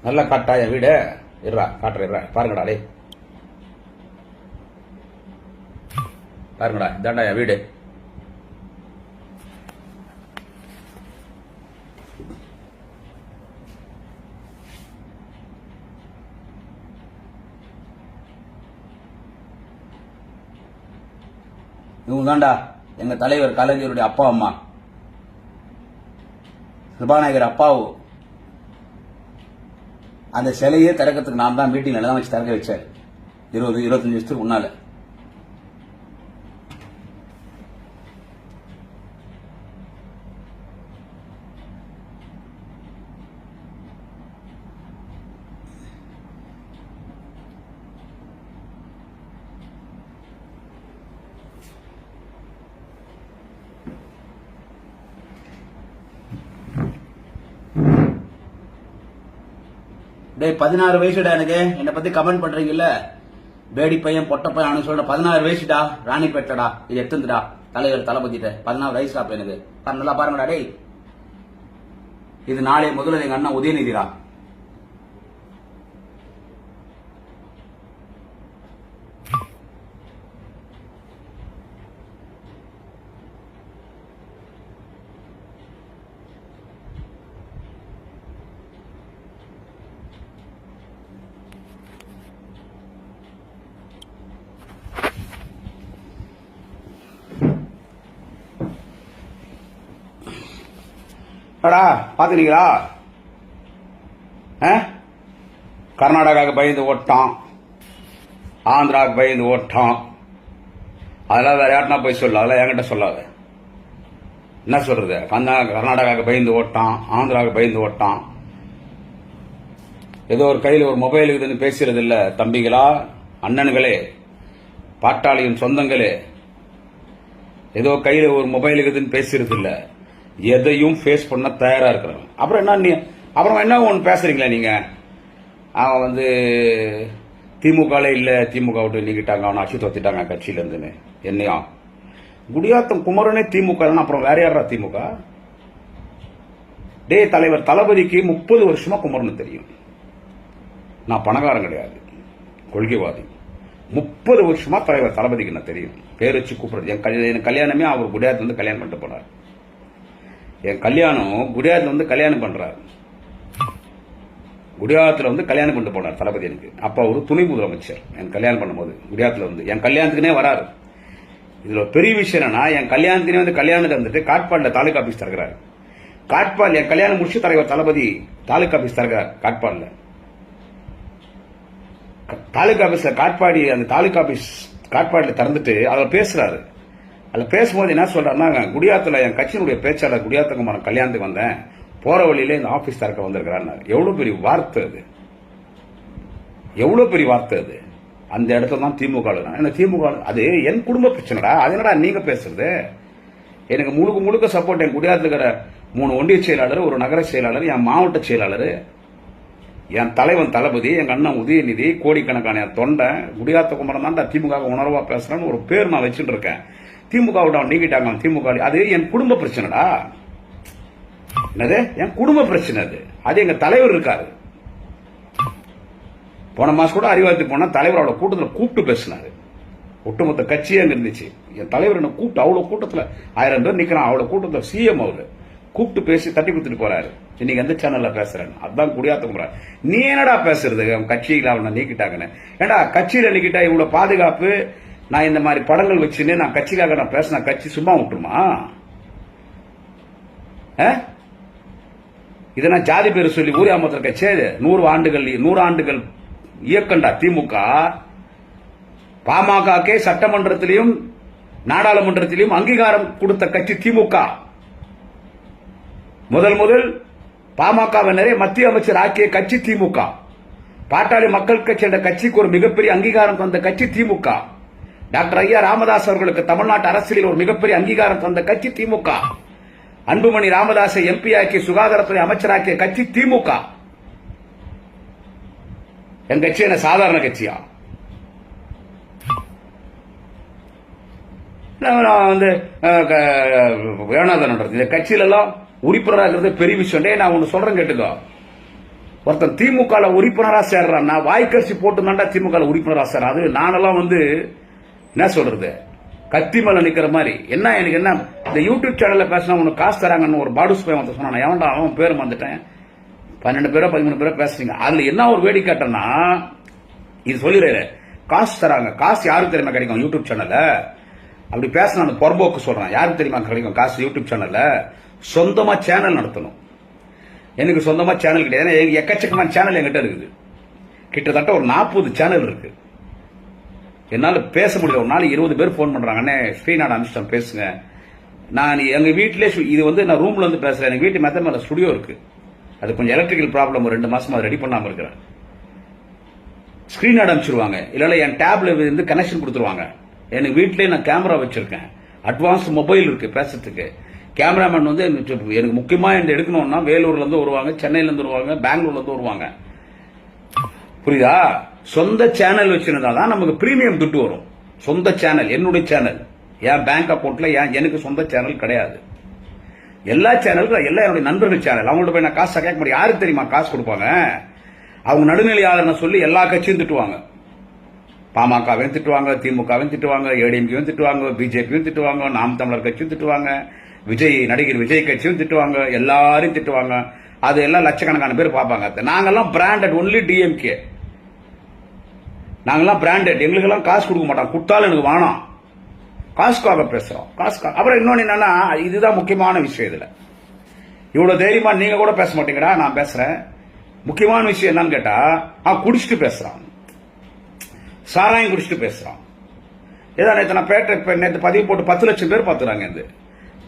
நல்லா காட்டா என் வீடு, இருடா காட்டுறா, பாருங்கடா டே, பாருங்கடா இதாண்டா என் வீடு. இவங்க தாண்டா எங்க தலைவர் கலைஞருடைய அப்பா அம்மா, சபாநாயகர் அப்பாவு. அந்த சிலையே திறக்கிறதுக்கு நான் தான் மீட்டிங்ல தான் வச்சு திறக்க வச்சார் 20-25 வருஷத்துக்கு முன்னால. டேய் 16 வயசுடா எனக்கு, என்னை பத்தி கமெண்ட் பண்றீங்கல்ல, பேடி பையன் பொட்ட பையன் சொல்ற 16 வயசுடா, ராணிப்பேட்டடா, இது எத்துந்துடா தலைவர் தளபதிட்ட 16 வயசுடா எனக்கு. நல்லா பாருங்கடா டேய், இது நாளைய முதல்ல எங்க அண்ணன் உதயநிதிடா. அடா பாத்துனீங்களா, கர்நாடகாவுக்கு பயந்து ஓட்டான், ஆந்திராவுக்கு பயந்து ஓட்டான். அதெல்லாம் வேற யாருன்னா போய் சொல்ல, அதெல்லாம் என்கிட்ட சொல்லாத. என்ன சொல்றது, கர்நாடகாவுக்கு பயந்து ஓட்டான், ஆந்திராவுக்கு பயந்து ஓட்டான். ஏதோ ஒரு கையில் ஒரு மொபைல் இருக்குதுன்னு பேசுறது இல்ல தம்பிகளா, அண்ணனுங்களே, பாட்டாளியின் சொந்தங்களே. ஏதோ கையில் ஒரு மொபைல் இருக்குதுன்னு பேசுறது இல்ல, எதையும் ஃபேஸ் பண்ண தயாரா இருக்கிறாங்க. அப்புறம் என்ன ஒன்று பேசுறீங்களா நீங்க, அவன் வந்து திமுகல இல்ல, திமுக விட்டு நீக்கிட்டாங்க, அவனை அச்சு தொத்திட்டாங்க கட்சியில இருந்துன்னு. என்னையா குடியாத்தம் குமரனே திமுக, அப்புறம் வேற யாரா திமுக? டே தலைவர் தளபதிக்கு 30 வருஷமா குமரன் தெரியும். நான் பணக்காரன் கிடையாது, கொள்கைவாதி. 30 வருஷமா தலைவர் தளபதிக்கு நான் தெரியும், பேர் வச்சு கூப்பிடுறது. என் கல்யாணமே அவர் குடியாத்துல வந்து கல்யாணம் பண்ணிட்டு போனார். என் கல்யாணம் குடியாத்துல வந்து கல்யாணம் பண்றாரு, குடியாத்துல வந்து கல்யாணம் பண்ணிட்டு போனார் தளபதி எனக்கு. அப்ப ஒரு துணை முதலமைச்சர் என் கல்யாணம் பண்ணும்போது குடியாத்துல வந்து என் கல்யாணத்துக்குனே வராரு. இதுல பெரிய விஷயம் என்னன்னா, என் கல்யாணத்துக்குனே வந்து கல்யாணத்துக்கு வந்துட்டு காட்பாடில தாலுகா ஆபீஸ் திறக்கிறாரு. காட்பாடில் என் கல்யாணம் முடிச்சு தலைவர் தளபதி தாலுகா ஆபீஸ் திறக்கிறார். காட்பாடில தாலுகா ஆபீஸ்ல காட்பாடி அந்த தாலுகா ஆபீஸ் காட்பாடில திறந்துட்டு அவர் பேசுறாரு. அதில் பேசும்போது என்ன சொல்றாருன்னா, குடியாத்துல என் கட்சியினுடைய பேச்சாளர் குடியாத்தகுமாரன் கல்யாணத்துக்கு வந்தேன், போற வழியில இந்த ஆபீஸ் திறக்க வந்திருக்கிறார். எவ்வளவு பெரிய வார்த்தை அது, எவ்வளவு பெரிய வார்த்தை அது. அந்த இடத்துல தான் திமுக. திமுக அது என் குடும்ப பிரச்சனைடா, அது என்னடா நீங்க பேசுறது? எனக்கு முழுக்க சப்போர்ட் என் குடியாத்துல இருக்கிற 3 ஒன்றிய செயலாளர், ஒரு நகர செயலாளர், என் மாவட்ட செயலாளர், என் தலைவன் தளபதி, எங்க அண்ணன் உதயநிதி, கோடிக்கணக்கான என் தொண்டை. குடியாத்த குமரன் தான்டா திமுக உணர்வா பேசுறேன்னு ஒரு பேர் நான் வச்சுட்டு இருக்கேன். திமுக நீக்கிட்டாங்க, திமுக அது என் குடும்ப பிரச்சனைடா. என்னது என் குடும்ப பிரச்சனை அது. அது எங்க தலைவர் இருக்காரு. போன மாசம் கூட அறிவாலயத்துக்கு போனா தலைவரோட கூட்டத்தில் கூப்பிட்டு பேசினாரு. ஒட்டுமொத்த கட்சியே அங்க இருந்துச்சு. என் தலைவர் என்ன கூப்பிட்டு அவ்வளவு கூட்டத்தில் 1000 பேர் நிக்கிறான். அவ்வளவு கூட்டத்தில் சிஎம் அவரு கூப்பிட்டு பேசி தட்டி கொடுத்துட்டு போறாரு. இன்னைக்கு எந்த சேனல்ல பேசுறேன், அதான் குடியாத்த குமரன். நீ என்னடா பேசுறது, கட்சியில அவனை நீக்கிட்டாங்கன்னு? ஏண்டா கட்சியில நீக்கிட்டா இவ்வளவு பாதுகாப்பு, நான் இந்த மாதிரி படங்கள் வச்சுன்னு நான் கட்சிக்காக நான் பேசினா கட்சி சும்மா விட்டுருமா? இதை நான் ஜாதி பேர் சொல்லி ஊரியாமத்தில் கட்சி 100 ஆண்டுகள் இயக்கண்டா திமுக. பாமகக்கே சட்டமன்றத்திலையும் நாடாளுமன்றத்திலையும் அங்கீகாரம் கொடுத்த கட்சி திமுக. முதல் பாமகவினரே மத்திய அமைச்சர் ஆக்கிய கட்சி திமுக. பாட்டாளி மக்கள் கட்சி என்ற கட்சிக்கு ஒரு மிகப்பெரிய அங்கீகாரம் தந்த கட்சி திமுக. டாக்டர் ஐயா ராமதாஸ் அவர்களுக்கு தமிழ்நாட்டு அரசியலில் ஒரு மிகப்பெரிய அங்கீகாரம் தந்த கட்சி திமுக. அன்புமணி ராமதாஸை எம்பி ஆக்கி சுகாதாரத்துறை அமைச்சராக்கிய கட்சி திமுக. என் கட்சி என்ன சாதாரண கட்சியா? வேணாதான் இந்த கட்சியில எல்லாம் உறுப்பினராகிறது பெரிய விஷயம். நான் ஒண்ணு சொல்றேன் கேட்டுக்கோ. ஒருத்தன் திமுக உறுப்பினரா சேர்றான், நான் வாய்க்கரிசி போட்டு தாண்டா திமுக உறுப்பினரா சேர்றான். அது நானெல்லாம் என்ன சொல்றது, கத்தி மேல நிக்கிற மாதிரி. என்ன எனக்கு என்ன இந்த யூடியூப் சேனல்ல பேசினா உனக்கு காசு தராங்கன்னு ஒரு பாடுஸ் பையன் வந்து சொன்னான். எவன்டா அவன் பேர் வந்துட்டேன். 12 பேரோ 13 பேரோ பேசுறீங்க. அதுல என்ன ஒரு வேடி கேட்டேன்னா, இது சொல்லிடுற காசு தராங்க. காசு யாருக்கு தெரியுமா கிடைக்கும் யூடியூப் சேனல்ல? அப்படி பேசின அந்த பொறம்போக்கு சொல்றான். யாருக்கு தெரியுமா கிடைக்கும் காசு யூடியூப் சேனல்ல? சொந்தமா சேனல் நடத்தணும். எனக்கு சொந்தமா சேனல் கிடையாது. எக்கச்சக்கமான சேனல் என்கிட்ட இருக்குது. கிட்டத்தட்ட ஒரு 40 சேனல் இருக்கு. என்னால பேச முடியல. ஒரு நாள் 20 பேர் போன் பண்றாங்க. அண்ணே ஸ்ரீநாடு அனுப்பிச்சிட்டேன் பேசுங்க. நான் எங்க வீட்டிலே இது நான் ரூம்ல வந்து பேசுறேன். எனக்கு வீட்டு மெத்த மேல ஸ்டுடியோ இருக்கு. அது கொஞ்சம் எலக்ட்ரிக்கல் ப்ராப்ளம் 2 மாசமா ரெடி பண்ணாம இருக்கிறேன். ஸ்கிரீன் அனுப்பிச்சிருவாங்க. இல்ல என் டேப்ல இருந்து கனெக்ஷன் கொடுத்துருவாங்க. எனக்கு வீட்டிலே நான் கேமரா வச்சிருக்கேன். அட்வான்ஸ் மொபைல் இருக்கு பேசுறதுக்கு. கேமராமேன் வந்து எனக்கு முக்கியமா எடுக்கணும்னா வேலூர்ல இருந்து வருவாங்க, சென்னையில இருந்து வருவாங்க, பெங்களூர்ல இருந்து வருவாங்க. புரியுதா? சொந்த சேனல் வச்சிருந்தா தான் நமக்கு பிரீமியம் துட்டு வரும். சொந்த சேனல், என்னுடைய சேனல். என் பேங்க் அக்கௌண்ட்ல எனக்கு சொந்த சேனல் கிடையாது. எல்லா சேனலுக்கும் எல்லாம் என்னுடைய நண்பர்கள் சேனல். அவங்கள்ட்ட போய் நான் காசு கேட்க முடியும். யாருக்கு தெரியுமா காசு கொடுப்பாங்க? அவங்க நடுநிலையாளர்னு சொல்லி எல்லா கட்சியும் திட்டுவாங்க. பாமகவையும் திட்டுவாங்க, திமுகவையும் திட்டுவாங்க, ஏடிஎம்கேயும் திட்டுவாங்க, பிஜேபியும் திட்டுவாங்க, நாம் தமிழர் கட்சியும் திட்டுவாங்க, நடிகர் விஜய் கட்சியும் திட்டுவாங்க, எல்லாரும் திட்டுவாங்க. அது எல்லாம் லட்சக்கணக்கான பேர் பார்ப்பாங்க. நாங்கெல்லாம் பிராண்டட், ஒன்லி டிஎம்கே. நாங்கெல்லாம் பிராண்டட். எங்களுக்கெல்லாம் காசு கொடுக்க மாட்டோம். கொடுத்தாலும் எனக்கு வேணாம். காசுக்காக பேசுறோம். காசுக்காக. அப்புறம் இன்னொன்னு என்னன்னா, இதுதான் முக்கியமான விஷயம். இதுல இவ்வளவு தைரியமா நீங்க கூட பேச மாட்டீங்கடா. நான் பேசுறேன். முக்கியமான விஷயம் என்னன்னு கேட்டா, குடிச்சிட்டு பேசுறான். சாராயம் குடிச்சிட்டு பேசுறான். ஏதா நேற்று பதிவு போட்டு 10 லட்சம் பேர் பார்த்துறாங்க.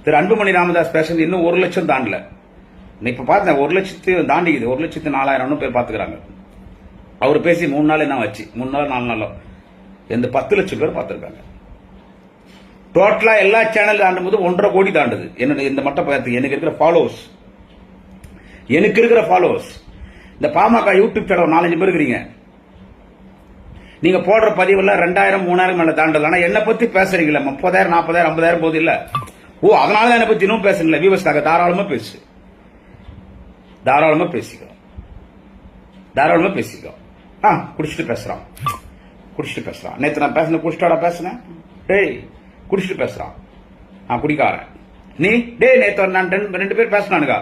திரு அன்புமணி ராமதாஸ் பேசுறது இன்னும் 1 லட்சம் தாண்டல. இப்ப பார்த்தேன் 1 லட்சத்து தாண்டிக்குது. 1,04,000 பேர் பாத்துக்கிறாங்க. அவர் பேசி 3 நாள் என்ன வச்சு 3 நாள் 4 நாளோ எந்த 10 லட்சம் பேர் பார்த்திருக்காங்க. டோட்டலா எல்லா சேனல் தாண்டும் போது 1.5 கோடி தாண்டுது. என்னுடைய இந்த மட்ட பார்த்து எனக்கு இருக்கிற ஃபாலோவர்ஸ் இந்த பாமக யூடியூப் சேனல் 4-5 பேர் இருக்கிறீங்க. நீங்க போடுற பதிவுல 2000 3000 மேல தாண்டல. ஆனா என்ன பத்தி பேசுறீங்களா? 30,000 40,000 50,000 போது இல்ல. அதனால என்ன பத்தி இன்னும் பேசுறீங்களா? வியூவர்ஸ்க்காக தாராளமா பேசு. தாராளமா பேசிக்கோ. குடிச்சிட்டு பேசுறான். நேத்து நான் பேசின குடிச்சிட்டாடா பேசினேன். டேய் குடிச்சிட்டு பேசுறான். குடிக்காரன் நீ. டேய் நேத்து நான் 2 பேர் பேசினானுங்க.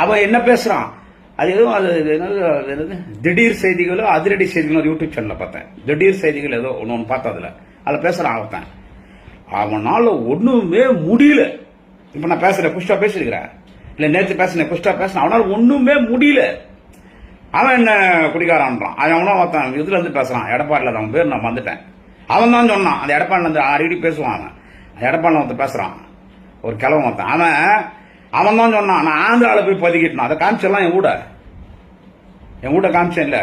அவன் என்ன பேசுறான்? அது எதுவும் அது திடீர் செய்திகளோ அதிரடி செய்திகளோ யூடியூப் சேனல்ல பார்த்தேன். திடீர் செய்திகள் ஏதோ ஒன்னு பார்த்ததுல அதுல பேசுறான். அவனால ஒண்ணுமே முடியல. இப்ப நான் பேசுறேன், புஷ்டா பேசிருக்கிறேன். இல்ல நேற்று பேசினேன், புஷ்டா பேசினேன். அவனால ஒண்ணுமே முடியல. அவன் என்ன குடிக்காரான்றான். அவனும் ஒருத்தன் இதுல இருந்து பேசுறான். எடப்பாடியில அவன் பேர் நான் வந்துட்டேன். அவன் தான் சொன்னான். அந்த எடப்பாடில இருந்து அடிக்கடி பேசுவான். அவன் எடப்பாடில ஒருத்தன் பேசுறான். ஒரு கிழவன் ஒருத்தன். அவன் தான் சொன்னான். நான் ஆந்திரால போய் பதுக்கிட்டான். அதை காமிச்செல்லாம் என் கூட காமிச்சேன். இல்ல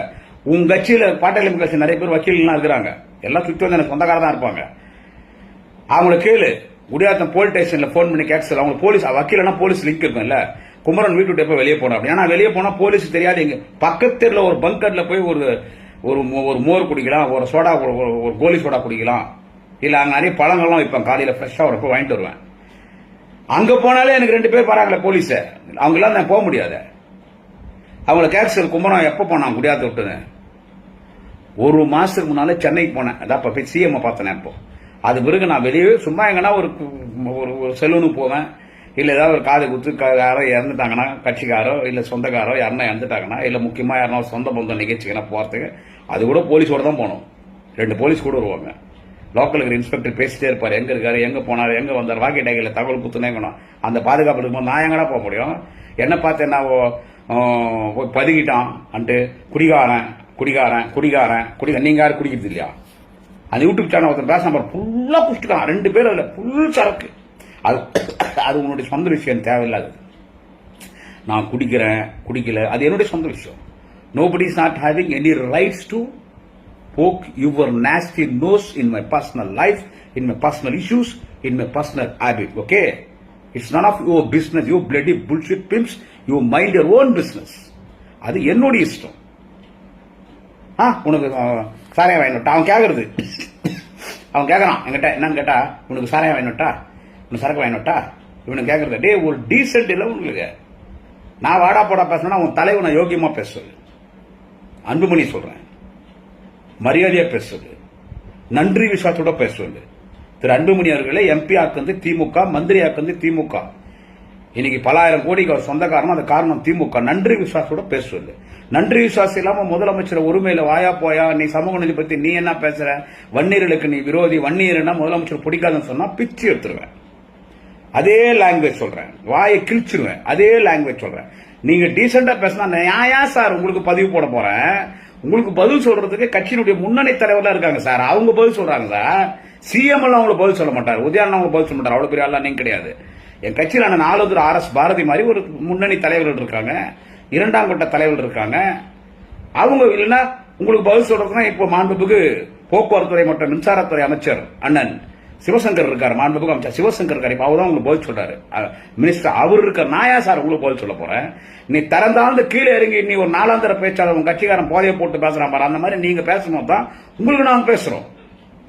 உங்க கட்சியில பாட்டாளி கட்சி நிறைய பேர் வக்கீல்லாம் இருக்கிறாங்க. எல்லாம் சுத்தி வந்து எனக்கு சொந்தக்கார தான் இருப்பாங்க. அவங்களை கேளு. குடியாத்தம் போலீஸ் ஸ்டேஷன்ல போன் பண்ணி கேட்க அவங்க போலீஸ் வக்கீல்னா போலீஸ் லிங்க் இருக்கும். இல்ல குமரன் வீட்டு எப்ப வெளியே போனா அப்படி. ஆனா வெளியே போனா போலீஸ் தெரியாது. இங்க பக்கத்துல ஒரு பங்கர்ல போய் ஒரு மோர் குடிக்கலாம், ஒரு சோடா, ஒரு கோலி சோடா குடிக்கலாம். இல்ல அங்க நிறைய பழங்கள்லாம் வைப்பேன். காலையில ஃப்ரெஷ்ஷா வரப்போ வாங்கிட்டு வருவேன். அங்க போனாலே எனக்கு 2 பேர் வராங்களே போலீஸ். அவங்க எல்லாம் நான் போக முடியாது. அவங்களை கேட்க குமரன் எப்ப போனான் குடியாத்த விட்டுன்னு 1 மாசத்துக்கு முன்னாலே சென்னைக்கு போனேன். அதான் போய் சிஎம் பார்த்தேன். இப்போ அது பிறகு நான் வெளியே சும்மா எங்கன்னா ஒரு செலூனுக்கு போவேன். இல்ல ஏதாவது ஒரு காது குத்து யாரோ இறந்துட்டாங்கன்னா கட்சிக்காரோ இல்ல சொந்தக்காரோ யாருன்னா இறந்துட்டாங்கன்னா இல்ல முக்கியமா யாருன்னா சொந்த பந்த நிகழ்ச்சிங்கன்னா போறதுக்கு அது கூட போலீஸோட தான் போகணும். 2 போலீஸ் கூட வருவாங்க. லோக்கலுக்கு இன்ஸ்பெக்டர் பேசிட்டே இருப்பாரு. எங்க இருக்காரு, எங்க போனாரு, எங்க வந்தார், வாக்கி டேக்கில தகவல் குத்துனேங்கணும். அந்த பாதுகாப்பு இருக்கும்போது நான் எங்கடா போக முடியும்? என்ன பார்த்து என்ன பதுங்கிட்டான் அன்ட்டு குடிகாரன் நீங்க யாரும் குடிக்கிறது இல்லையா? அந்த யூடியூப் சேனல் ஒருத்தர் பேச நம்பர் ஃபுல்லா குடிச்சிட்டான். 2 பேர் இல்ல ஃபுல் சரக்கு. அது உன்னுடைய சொந்த விஷயம், தேவையில்லாது. நான் குடிக்கிறேன் குடிக்கல அது என்னுடைய சொந்த விஷயம். Nobody is not having any rights to poke your nasty nose in my personal life, in my personal issues, in my personal habit. Okay? It's none of your business. You bloody bullshit pimps. You mind your own business. அது என்னோட இஷ்டம். உனக்கு சாராயம் வாங்கிட்டா அவன் கேட்கறது, அவன் கேட்கறான் என்கிட்ட என்னன்னு கேட்டா, உனக்கு சாராயம் வாங்கிட்டா, உனக்கு சரக்கு வாங்கிட்டா, இவனுக்கு கேட்கறது. டே ஒரு டீசென்ட் இல்லை உங்களுக்கு. நான் வாடா போடா பேசினா உன் தலைவனை யோகியமா பேசுவது, அன்புமணி சொல்றேன், மரியாதையா பேசுவது, நன்றி விசுவாசத்தோட பேசுவது. திரு அன்புமணி அவர்களே எம்பி ஆக்குந்து திமுக, மந்திரி ஆக்குந்து திமுக, இன்னைக்கு பலாயிரம் கோடிக்கு அவர் சொந்த காரணம், அந்த காரணம் திமுக. நன்றி விசுவாசத்தோட பேசுவது. நன்றி விசுவாசம் இல்லாம முதலமைச்சர் ஒருமையில வாயா போயா, நீ சமூக நீதி பத்தி நீ என்ன பேசுற, வன்னியர்களுக்கு நீ விரோதி, வன்னியர்னா முதலமைச்சர் பிடிக்காதுன்னு சொன்னா பிச்சு எடுத்துருவேன். அதே லாங்குவேஜ் சொல்றேன், வாயை கிழிச்சிருவேன். அதே லாங்குவேஜ் சொல்றேன். நீங்க டீசெண்டா பேசினா நான் ஏன் சார் உங்களுக்கு பதிவு போட போறேன்? உங்களுக்கு பதில் சொல்றதுக்கு கட்சியினுடைய முன்னணி தலைவர்லாம் இருக்காங்க சார், அவங்க பதில் சொல்றாங்க சார். சிஎம் எல்லாம் அவங்களுக்கு பதில் சொல்ல மாட்டார், உதயநிதி அவங்க பதில் சொல்ல மாட்டார். அவ்வளவு பெரிய ஆளா நீங்க கிடையாது. என் கட்சியில நாலு RS பாரதி மாதிரி ஒரு முன்னணி தலைவர்கள் இருக்காங்க, இரண்டாம் கட்ட தலைவர்கள் இருக்காங்க. அவங்க இல்லைன்னா உங்களுக்கு பதில் சொல்றதுன்னா இப்போ மாண்புமிகு போக்குவரத்துறை மற்றும் மின்சாரத்துறை அமைச்சர் அண்ணன் சிவசங்கர் இருக்காரு, மாண்புமிகு அமைச்சர் சிவசங்கர் இருக்காரு. இப்ப அவர் தான் உங்களுக்கு பதில் சொல்றாரு, மினிஸ்டர் அவர் இருக்கார். நாயா சார் உங்களுக்கு பதில் சொல்ல போறேன்? நீ திறந்தாந்து கீழே இறங்கி நீ ஒரு நாலாந்தர பேச்சாளர் உங்க கட்சிக்காரன் போதையை போட்டு பேசுறான் பாரு, அந்த மாதிரி நீங்க பேசணும் தான் உங்களுக்கு நாங்க பேசுறோம்.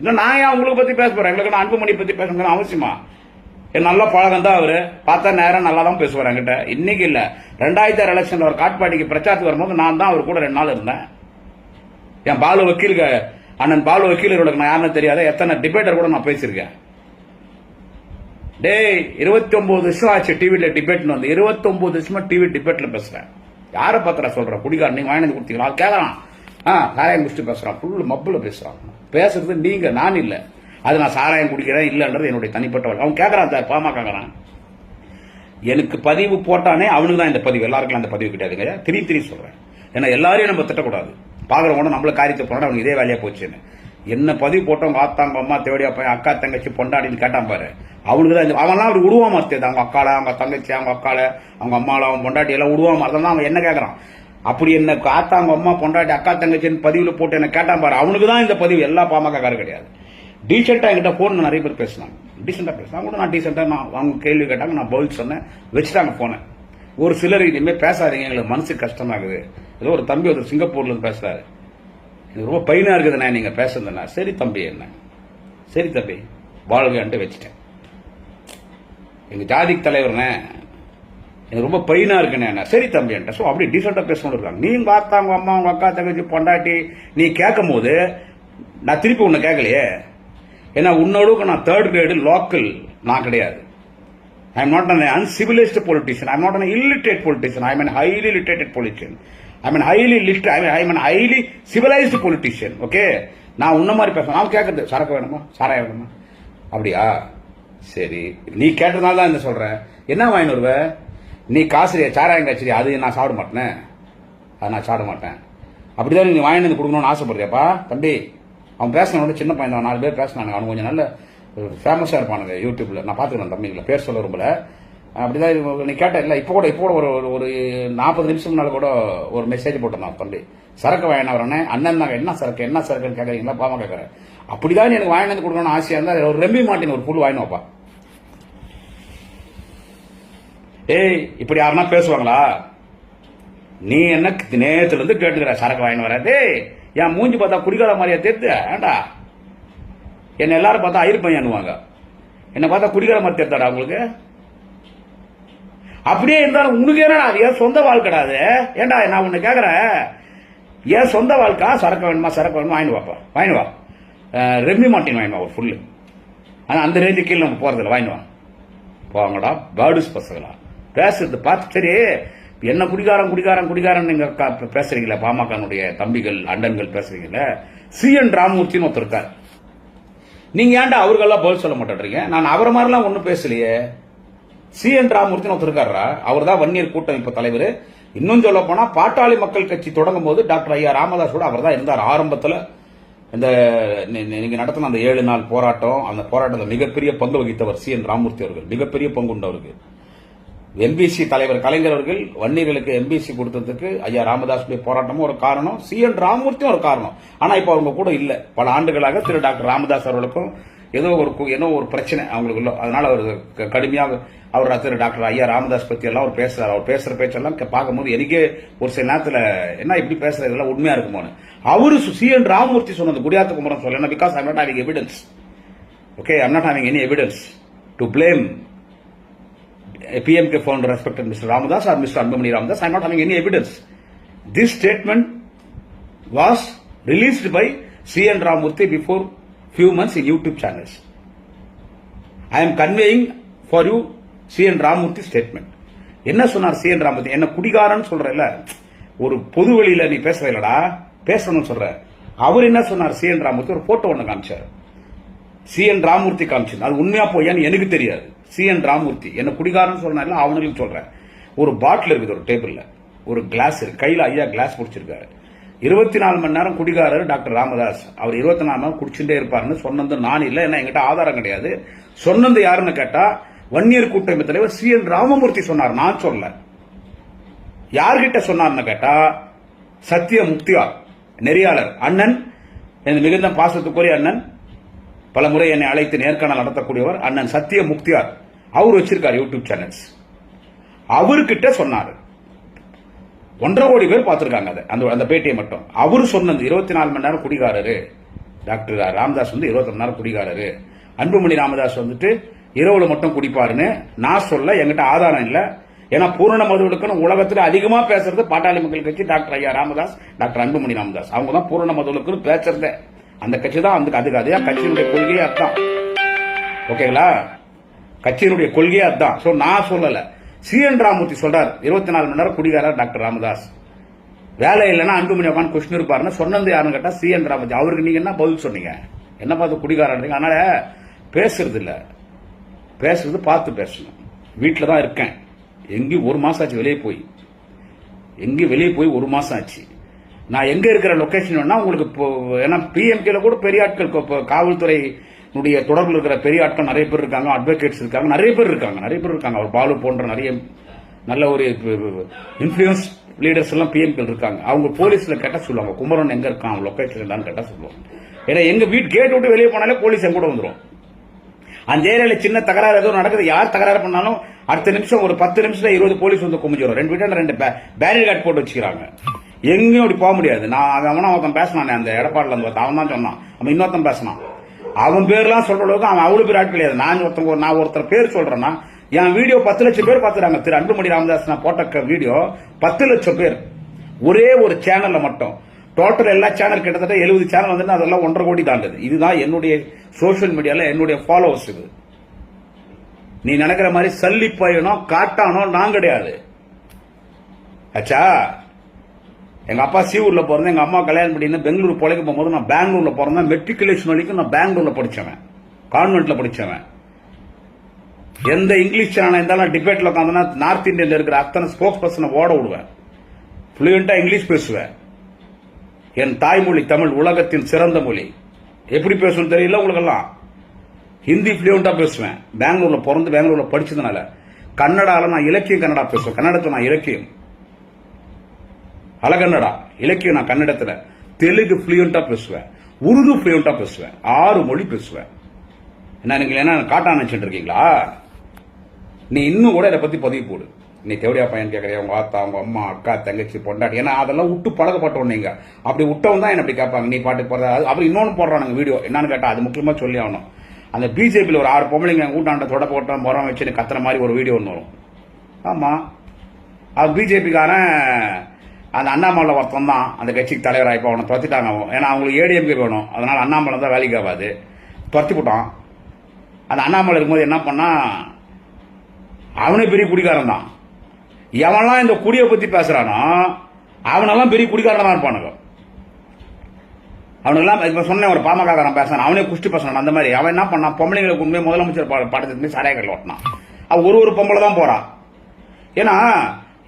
இன்னும் நான் ஏன் உங்களுக்கு பத்தி பேச போறேன்? எங்களுக்கு அன்புமணி பத்தி பேசணும் அவசியமா? நல்ல பழகம் தான் அவரு, பார்த்தா நேரம் நல்லா தான் பேசுவார் என்கிட்ட. இன்னைக்கு இல்ல, 2006 எலெக்ஷன்ல ஒரு காட்பாடிக்கு பிரச்சாரத்துக்கு வரும்போது நான் தான் அவர் கூட 2 நாள் இருந்தேன். என் பாலு வக்கீலுக்கு அண்ணன் பாலு வக்கீலர்களுக்கு நான் யாருன்னு தெரியாத எத்தனை டிபேட்டர் கூட நான் பேசியிருக்கேன். டேய் 29 வருஷம் ஆச்சு டிவில டிபேட் வந்து, 29 வருஷமா டிவி டிபேட்ல பேசுறேன். யாரை பத்திர சொல்றேன்? குடிகார நீங்க வாங்கி கொடுத்தீங்களா கேட்கறான். சாராயம் குடிச்சு பேசுறான், ஃபுல் மப்புல பேசுறான். பேசுறது நீங்க, நான் இல்ல. அது நான் சாராயம் குடிக்கிறேன் இல்லன்றது என்னுடைய தனிப்பட்ட வழி. அவன் கேட்கறான் சார், பாமா கேட்கறான். எனக்கு பதிவு போட்டானே அவனுக்கு தான் இந்த பதிவு, எல்லாருக்கும் அந்த பதிவு கிடையாதுங்க. திரும்பி சொல்றேன். ஏன்னா எல்லாரையும் நம்ம திட்டக்கூடாது. பாக்குறவங்க நம்மள காரியத்தை போனா அவனுக்கு இதே வேலையா போச்சுன்னு. என்ன பதிவு போட்டவங்க ஆத்தாங்க அம்மா தேவடியா போய் அக்கா தங்கச்சி பொண்டாடின்னு கேட்டான் பாரு, அவனுக்கு தான் அவன்லாம் அவர் உருவா மாத்தது. அவங்க அக்கால, அவங்க தங்கச்சி, அவங்க அக்கால, அவங்க அம்மால, அவன் பொண்டாட்டி எல்லாம் உருவா மாத்தான். அவன் என்ன கேட்கறான்? அப்படி என்ன ஆத்தாங்க அம்மா பொண்டாட்டி அக்கா தங்கச்சின்னு பதிவுல போட்டு என்ன கேட்டான் பாரு, அவனுக்கு தான் இந்த பதிவு. எல்லா பாமகக்காரரும் கிடையாது. டீசெண்டா என்கிட்ட போன் நிறைய பேர் பேசினாங்க, டீசெண்டா பேசினாங்க கூட. நான் டீசெண்டா அவங்க கேள்வி கேட்டாங்க, நான் பதில் சொன்னேன், வச்சுட்டாங்க போனேன். ஒரு சிலர் இனிமே பேசாதீங்க, எங்களுக்கு மனசு கஷ்டமாகுது. ஏதோ ஒரு தம்பி ஒரு சிங்கப்பூர்ல இருந்து பேசுறாரு, எனக்கு ரொம்ப பையனா இருக்குதுண்ணே நீங்க பேசுறதுண்ணா. சரி தம்பி, என்ன சரி தம்பி வாழ்கன்ட்டு வச்சுட்டேன். எங்க ஜாதிக்கு தலைவர்னே எனக்கு ரொம்ப பையனா இருக்குண்ணே. சரி தம்பி என்கிட்ட. ஸோ அப்படி டீசெண்டா பேசணும் இருக்காங்க. நீங்க ஆத்தாங்க அம்மா உங்க அக்கா தங்கச்சி பொண்டாட்டி நீ கேட்கும் போது நான் திருப்பி உன்னை கேட்கலையே. ஏன்னா உன்னோட நான் 3rd grade லோக்கல் நான் கிடையாது. I am not an uncivilized politician. I am not an illiterate politician. I am an highly literate politician. I am an highly literate. I am an highly civilized politician. Okay? நான் உன்ன மாதிரி பேசுறேன். நான் கேட்கறது சரக்கு வேணுமா, சாராயம் வேணுமா? அப்படியா? சரி, நீ கேட்டதுனால தான் என்ன சொல்றேன். என்ன வாங்கி வருவ நீ? காசு சாராயம் காய்ச்சரி, அது நான் சாப்பிட மாட்டேன், அது நான் சாப்பிட மாட்டேன். அப்படிதான் நீ வாங்கி வந்து கொடுக்கணும்னு ஆசைப்படுறியாப்பா தம்பி? அவன் பேசினோட சின்ன பையன் தான், 4 பேர் பேசினாங்க. அவன் கொஞ்சம் நல்ல ஃபேமஸா இருப்பானுங்க யூடியூப்ல. நான் பாத்துக்கிறேன் தம்பிங்களை, பேர் சொல்ல விரும்பல. அப்படிதான் நீ கேட்ட இல்ல. இப்போ கூட ஒரு 40 நிமிஷம் முன்னால கூட ஒரு மெசேஜ் போட்டிருந்தான் தம்பி, சரக்கு வாங்கினா வரனே அண்ணன் தான். என்ன சரக்குன்னு கேட்கறீங்களா? பாமா கேட்கறேன். அப்படிதான் எனக்கு வாங்கி வந்து கொடுக்கணும்னு ஆசையா இருந்தா ஒரு ரெம்பி மாட்டின் ஒரு புல் வாங்கினோப்பா. ஏய் இப்படி யாருன்னா பேசுவாங்களா? நீ என்ன நேத்துல இருந்து கேட்டுக்கிற சரக்கு வாங்கிட்டு வர? டேய் என் மூஞ்சி பார்த்தா குடிக்காத மாதிரியா தெரித்து? ஏண்டா என்ன எல்லாரும் பார்த்தா ஐயர் பையன்னுவாங்க, என்ன பார்த்தா குடிக்கிற மாதிரி தெரித்தாடா உங்களுக்கு? அப்படியே இருந்தாலும் உனக்கு என்னடா என் சொந்த வாழ்க்கைடாது? ஏண்டா நான் உன்னை கேட்கறேன், என் சொந்த வாழ்க்கை சரக்கு வேணுமா வாங்கிட்டு வாப்பா, வாங்கிட்டு வா. ரெம்மி மாட்டின் வாங்கிட்டு வா ஒரு ஃபுல்லு. ஆனா அந்த ரேஞ்சு கீழே நம்ம போறதில்ல, வாங்கிட்டு வா. போங்கடா பேர்டுஸ் பசங்களா பேசுறது பார்த்து. சரி, என்ன குடிகாரன் நீங்க பேசுறீங்களா? பாமகனுடைய தம்பிகள் அண்டன்கள் பேசுறீங்கல்ல. CN ராமமூர்த்தின்னு ஒருத்தர் இருக்கார். நீங்க ஏன்டா அவர்களெல்லாம் பதில் சொல்ல மாட்டேன்றீங்க? நான் அவரை மாதிரிலாம் ஒன்னும் பேசலையே. CN ராமமூர்த்தின்னு ஒருத்தர் இருக்காரா, அவர் தான் வன்னியர் கூட்டமைப்பு தலைவர். இன்னும் சொல்ல போனா பாட்டாளி மக்கள் கட்சி தொடங்கும் போது டாக்டர் ஐயா ராமதாஸோட அவர் தான் இருந்தார் ஆரம்பத்தில். இந்த நீங்க நடத்தின அந்த 7 நாள் போராட்டம், அந்த போராட்டத்தில் மிகப்பெரிய பங்கு வகித்தவர் CN ராமமூர்த்தி அவர்கள். மிகப்பெரிய பங்கு உண்டு அவருக்கு. எம்பிசி தலைவர் கலைஞர் அவர்கள் வன்னியர்களுக்கு எம்பிசி கொடுத்ததுக்கு ஐயா ராமதாசுடைய போராட்டமும் ஒரு காரணம், CN ராமமூர்த்தியும் ஒரு காரணம். ஆனா இப்ப அவங்க கூட இல்ல. பல ஆண்டுகளாக திரு டாக்டர் ராமதாஸ் அவர்களுக்கும் ஏதோ ஒரு பிரச்சனை அவங்களுக்குள்ள. அதனால அவர் கடுமையாக அவர் திரு டாக்டர் ஐயா ராமதாஸ் பத்தி எல்லாம் அவர் பேசுறாரு. அவர் பேசுற பேச்செல்லாம் பார்க்கும்போது எனக்கே ஒரு சில நேரத்தில் என்ன இப்படி பேசுறது, இதெல்லாம் உண்மையா இருக்குமோன்னு. அவரு CN ராமமூர்த்தி சொன்னது குடியாத்த குமரன் சொல்லல, because I'm not having evidence. Okay, I'm not having any evidence to blame PMK founder respected Mr. Ramadas or Mr. Anbumani Ramadas. I am not having any evidence. This statement was released by CN Ramamurthy before few months in YouTube channels. I am conveying for you CN Ramamurthy statement. என்ன சொன்னார் CN Ramamurthy? என்ன குடிகாரன்னு சொல்றல, ஒரு பொது வழியில நீ பேசுற இல்லடா, பேசணும்னு சொல்ற. அவர் என்ன சொன்னார் CN Ramamurthy? ஒரு போட்டோ ஒண்ணு காமிச்சார். CN Ramamurthy காமிச்சு, அது உண்மையா போயான்னு எனக்கு தெரியாது. CN Ramamurthy என்ன குடிகாரன்னு சொன்னால அவனுக்கு சொல்றேன். ஒரு பாட்டில் இருக்குது, ஒரு டேபிள்ல ஒரு கிளாஸ் இருக்கு, கையில ஐயா கிளாஸ் குடிச்சிருக்காரு. 24 மணி நேரம் குடிகாரர் டாக்டர் ராமதாஸ். அவர் 24 மணி நேரம் குடிச்சுட்டே இருப்பாருன்னு சொன்னது நான் இல்ல, ஏன்னா என்கிட்ட ஆதாரம் கிடையாது. சொன்னது யாருன்னு கேட்டா வன்னியர் கூட்டமைப்பு தலைவர் CN Ramamurthy சொன்னார், நான் சொல்ல. யார்கிட்ட சொன்னார்னு கேட்டா சத்திய முக்தியார் நெறியாளர் அண்ணன், என் மிகுந்த பாசத்துக்குரிய அண்ணன், பல முறை என்னை அழைத்து நேர்காணல் நடத்தக்கூடியவர் அண்ணன் சத்திய முக்தியார். அவர் வச்சிருக்கார் யூடியூப் சேனல்ஸ். அவர்கிட்ட சொன்னாரு. 1.5 கோடி பேர் பார்த்திருக்காங்க அந்த பேட்டியை மட்டும். அவரு சொன்னது 24 மணி நேரம் குடிகாரரு டாக்டர் ராமதாஸ் 24 மணி நேரம் குடிகாரரு, அன்புமணி ராமதாஸ் இரவுல மட்டும் குடிப்பாருன்னு நான் சொல்ல. என்கிட்ட ஆதாரம் இல்ல. ஏன்னா பூரண மதுவிலக்குன்னு உலகத்துல அதிகமா பேசுறது பாட்டாளி மக்கள் கட்சி, டாக்டர் ஐயா ராமதாஸ், டாக்டர் அன்புமணி ராமதாஸ். அவங்க தான் பூரண மதுவிலக்குன்னு பேசுறதே. அந்த கட்சி தான் அதுக்கு அதே கட்சியினுடைய கொள்கையே அதுதான். ஓகேங்களா, கட்சியினுடைய கொள்கையே அதுதான். சோ நான் சொல்லல, CN Ramamurthy சொல்றார் 24 மணி நேரம் குடிகாரர் டாக்டர் ராமதாஸ், வேலை இல்லைன்னா அன்புமணி உட்காந்து கொஸ்டின் இருப்பாருன்னு சொன்னது யாருன்னு கேட்டா CN Ramamurthy. அவருக்கு நீங்க என்ன பதில் சொன்னீங்க? என்ன பார்த்து குடிகாரன்? அதனால பேசுறது இல்ல, பேசுறது பார்த்து பேசணும். வீட்டில தான் இருக்கேன். எங்கேயும் 1 மாசம் ஆச்சு வெளியே போய், ஒரு மாசம் ஆச்சு. நான் எங்க இருக்கிற லொகேஷன் வேணா உங்களுக்கு, ஏன்னா PMKல கூட பெரிய ஆட்கள், காவல்துறை தொடர்பில் இருக்கிற பெரிய ஆட்கள் நிறைய பேர் இருக்காங்க, அட்வொகேட்ஸ் இருக்காங்க, நிறைய பேர் இருக்காங்க. அவர் பாலு போன்ற நிறைய நல்ல ஒரு இன்ஃபுளுன்ஸ் லீடர்ஸ் எல்லாம் PMK இருக்காங்க. அவங்க போலீஸ்ல கேட்டா சொல்லுவாங்க குமரன் எங்க இருக்கான், லொகேஷன் என்னன்னு கேட்டா சொல்லுவாங்க. ஏன்னா எங்க வீட்டு கேட் விட்டு வெளியே போனாலே போலீஸ் எங்க கூட வந்துடும். அந்த ஏரியால சின்ன தகராறு ஏதோ நடக்குது, யார் தகராறு பண்ணாலும் அடுத்த நிமிஷம் ஒரு 10 நிமிஷத்துல 20 போலீஸ் வந்து குமிஞ்சிடும். 2 வீட்டால 2 பேரிகார்ட் போட்டு வச்சுக்கிறாங்க. எங்கேயும் அப்படி போக முடியாது. நான் அவனா ஒருத்தன் பேசினானே அந்த எடப்பாடில இருந்து, அவன் தான் சொன்னான். அவன் இன்னொருத்தன் பேசினான். அவன் பேர்லாம் சொல்ற அளவுக்கு அவன் அவ்வளவு பேர் ஆட் கிடையாது. நான் ஒருத்தர் பேர் சொல்றேன்னா, என் வீடியோ 10 லட்சம் பேர் பாத்துறாங்க. திரு அன்புமணி ராமதாஸ் நான் போட்ட வீடியோ 10 லட்சம் பேர் ஒரே ஒரு சேனல்ல மட்டும். டோட்டல் எல்லா சேனல் கிட்டத்தட்ட 70 சேனல் வந்து அதெல்லாம் 1.5 கோடி தாண்டது. இதுதான் என்னுடைய சோசியல் மீடியால என்னுடைய ஃபாலோவர்ஸ். இது நீ நினைக்கிற மாதிரி சல்லி பையனோ காட்டானோ நான் கிடையாது. ஆச்சா, எங்க அப்பா சீவூர்ல பிறந்தேன், எங்க அம்மா கல்யாணம் பண்ணி பெங்களூர் பொழைக்க போகும்போது நான் பெங்களூர்ல பிறந்தேன். மெட்ரிகுலேஷன் வரைக்கும் நான் பெங்களூர்ல படிச்சவன், கான்வென்ட்ல படிச்சவன். எந்த இங்கிலீஷ் சேனல் இருந்தாலும் டிபேட்ல உட்காந்தா நார்த் இந்தியன்ல இருக்கிற அத்தனை ஸ்போக்ஸ் பர்சனை ஓட விடுவேன். ஃப்ளூயண்டா இங்கிலீஷ் பேசுவேன். என் தாய்மொழி தமிழ் உலகத்தின் சிறந்த மொழி. எப்படி பேசணும் தெரியல உங்களுக்கெல்லாம். ஹிந்தி ஃப்ளூயண்டா பேசுவேன். பெங்களூர்ல பிறந்து பெங்களூர்ல படிச்சதுனால. கன்னடால நான் இலக்கியம் கன்னடா பேசுவேன். கன்னடத்துல நான் இலக்கியம் அலகன்னடா இலக்கியம் நான் கன்னடத்துல. தெலுங்கு ஃப்ளூயண்டா பேசுவேன். உருது ஃப்ளூயண்டா பேசுவேன். 6 மொழி பேசுவேன். என்ன நீங்க என்ன காட்டா நினைச்சிட்டு இருக்கீங்களா? நீ இன்னும் கூட இதை பத்தி பதிவு போடு. நீ தேவடியா பையன் கேட்கறியா, உங்க ஆத்தா, உங்க அம்மா, அக்கா, தங்கச்சி, பொண்டாட்டி, ஏன்னா அதெல்லாம் விட்டு பழகப்பட்டோம். நீங்க அப்படி விட்டவன் தான் என்ன அப்படி கேட்பாங்க. நீ பாட்டு போறதா? அப்புறம் இன்னொன்னு போடுறானுங்க வீடியோ. என்னன்னு கேட்டா அது முக்கியமா சொல்லி ஆகணும். அந்த பிஜேபியில் ஒரு 6 பொம்பளைங்க கூட்டாண்ட தொட போட்ட முறம் வச்சு கத்துற மாதிரி ஒரு வீடியோ ஒன்று வரும். ஆமா, அது பிஜேபிக்காரன் அந்த அண்ணாமலை ஒருத்தன் தான் அந்த கட்சிக்கு தலைவராக. இப்போ அவனை துரத்திட்டாங்க. ஏன்னா அவங்களுக்கு ஏடிஎம்கே வேணும். அதனால அண்ணாமலை தான் வேலைக்கு ஆகாது. துரத்தி போட்டான். அந்த அண்ணாமலை இருக்கும்போது என்ன பண்ணா, அவனே பெரிய குடிகாரன் தான். எவன்லாம் இந்த குடியை பத்தி பேசுறானோ அவனெல்லாம் பெரிய குடிகாரன் தான் இருப்பானுங்க. அவனுக்கெல்லாம் இப்ப சொன்ன ஒரு பாமகக்காரன் பேசுறான், அவனே குஷ்டி பேசுறான். அந்த மாதிரி அவன் என்ன பண்ணான், பொம்பளைங்களுக்கு உண்மையை முதலமைச்சர் பாடத்துக்கு சாராயக்கடல ஓட்டினான். அவன் ஒரு பொம்பளை தான் போறான். ஏன்னா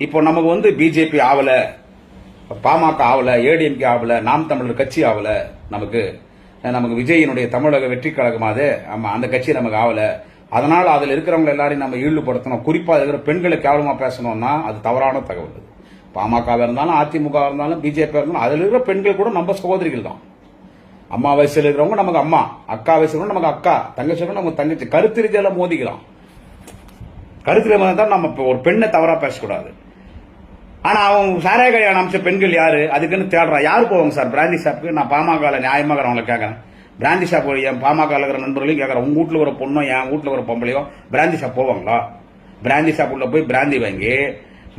இப்போ நமக்கு வந்து பிஜேபி ஆகல, பாமக ஆகல, ஏடிஎம்கே ஆகல, நாம் தமிழர் கட்சி ஆகல, நமக்கு விஜயினுடைய தமிழக வெற்றி கழகமாது அந்த கட்சி நமக்கு ஆகல, அதனால அதுல இருக்கிறவங்க எல்லாரையும் நம்ம ஈடுபடுத்தணும். குறிப்பா இருக்கிற பெண்களை கேவலமா பேசணும்னா அது தவறான தகவல். பாமக இருந்தாலும் அதிமுக இருந்தாலும் பிஜேபி இருந்தாலும் அதுல இருக்கிற பெண்கள் கூட நம்ம சகோதரிகள் தான். அம்மா வயசுல இருக்கிறவங்க நமக்கு அம்மா, அக்கா வயசுல நமக்கு அக்கா, தங்கச்சி நமக்கு தங்கச்சி. கருத்து ரீதியில மோதிக்கலாம். கருத்து ரீதியாக தான் நம்ம ஒரு பெண்ணை தவறா பேசக்கூடாது. ஆனா அவங்க சாராய கல்யாணம் அமைச்ச பெண்கள் யாரு அதுக்குன்னு தேடுறா. யாரு போவாங்க சார் பிராந்தி ஷாப்புக்கு? நான் பாமக நியாயமாக அவங்களை கேட்கறேன். பிராந்தி ஷாப் என் பாமக இருக்கிற நண்பர்களையும் கேட்கறேன். உங்க வீட்டுல ஒரு பொண்ணோ என் வீட்டுல ஒரு பொம்பளையோ பிராந்தி ஷாப் போவாங்களா? பிராந்தி ஷாப் உள்ள போய் பிராந்தி வாங்கி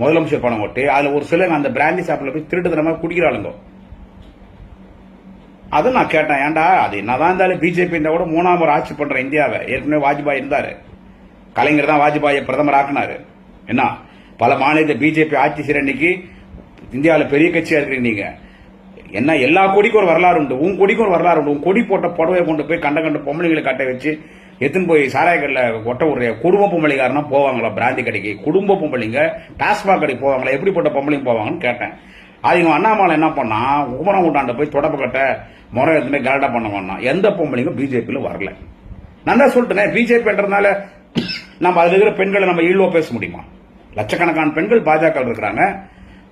முதலமைச்சர் பணம் ஓட்டு அதுல ஒரு சிலர் அந்த பிராந்தி ஷாப்ல போய் திருட்டுத்தனமா குடிக்கிறாளுங்க. அது நான் கேட்டேன், ஏன்டா அது என்னதான் இருந்தாலும் பிஜேபி கூட 3ஆம் முறை ஆட்சி பண்ற இந்தியாவை. ஏற்கனவே வாஜ்பாய் இருந்தாரு, கலைஞர் தான் வாஜ்பாயை பிரதமர் ஆக்கினாரு. என்ன பல மாநில பிஜேபி ஆட்சி செய்யற இன்னைக்கு இந்தியாவில் பெரிய கட்சியா இருக்கிறீங்க நீங்க. என்ன எல்லா கொடிக்கும் ஒரு வரலாறு உண்டு, உன் கொடிக்கும் ஒரு வரலாறு உண்டு. உன் கொடி போட்ட புடவையை கொண்டு போய் கண்ட கண்ட பொம்பளைங்களை கட்ட வச்சு எத்துன்னு போய் சாராயக்கல்ல ஒட்ட ஒரு குடும்ப பொம்பளைக்காரனா போவாங்களா பிராந்தி கடைக்கு? குடும்ப பொம்பளைங்க டாஸ்மாக் கடைக்கு போவாங்களா? எப்படிப்பட்ட பொம்பளைங்க போவாங்கன்னு கேட்டேன். அது அண்ணாமலை என்ன பண்ணா, உமரம் கூட்டாண்ட போய் தொடப்பு கட்ட முறை எதுவுமே கரெக்டா பண்ண வேணாம். எந்த பொம்பளைங்க பிஜேபியில வரல. நான் தான் சொல்லிட்டேன், பிஜேபின்றதுனால நம்ம அதுல இருக்கிற பெண்களை நம்ம இழிவா பேச முடியுமா? லட்சக்கணக்கான பெண்கள் பாஜக இருக்கிறாங்க.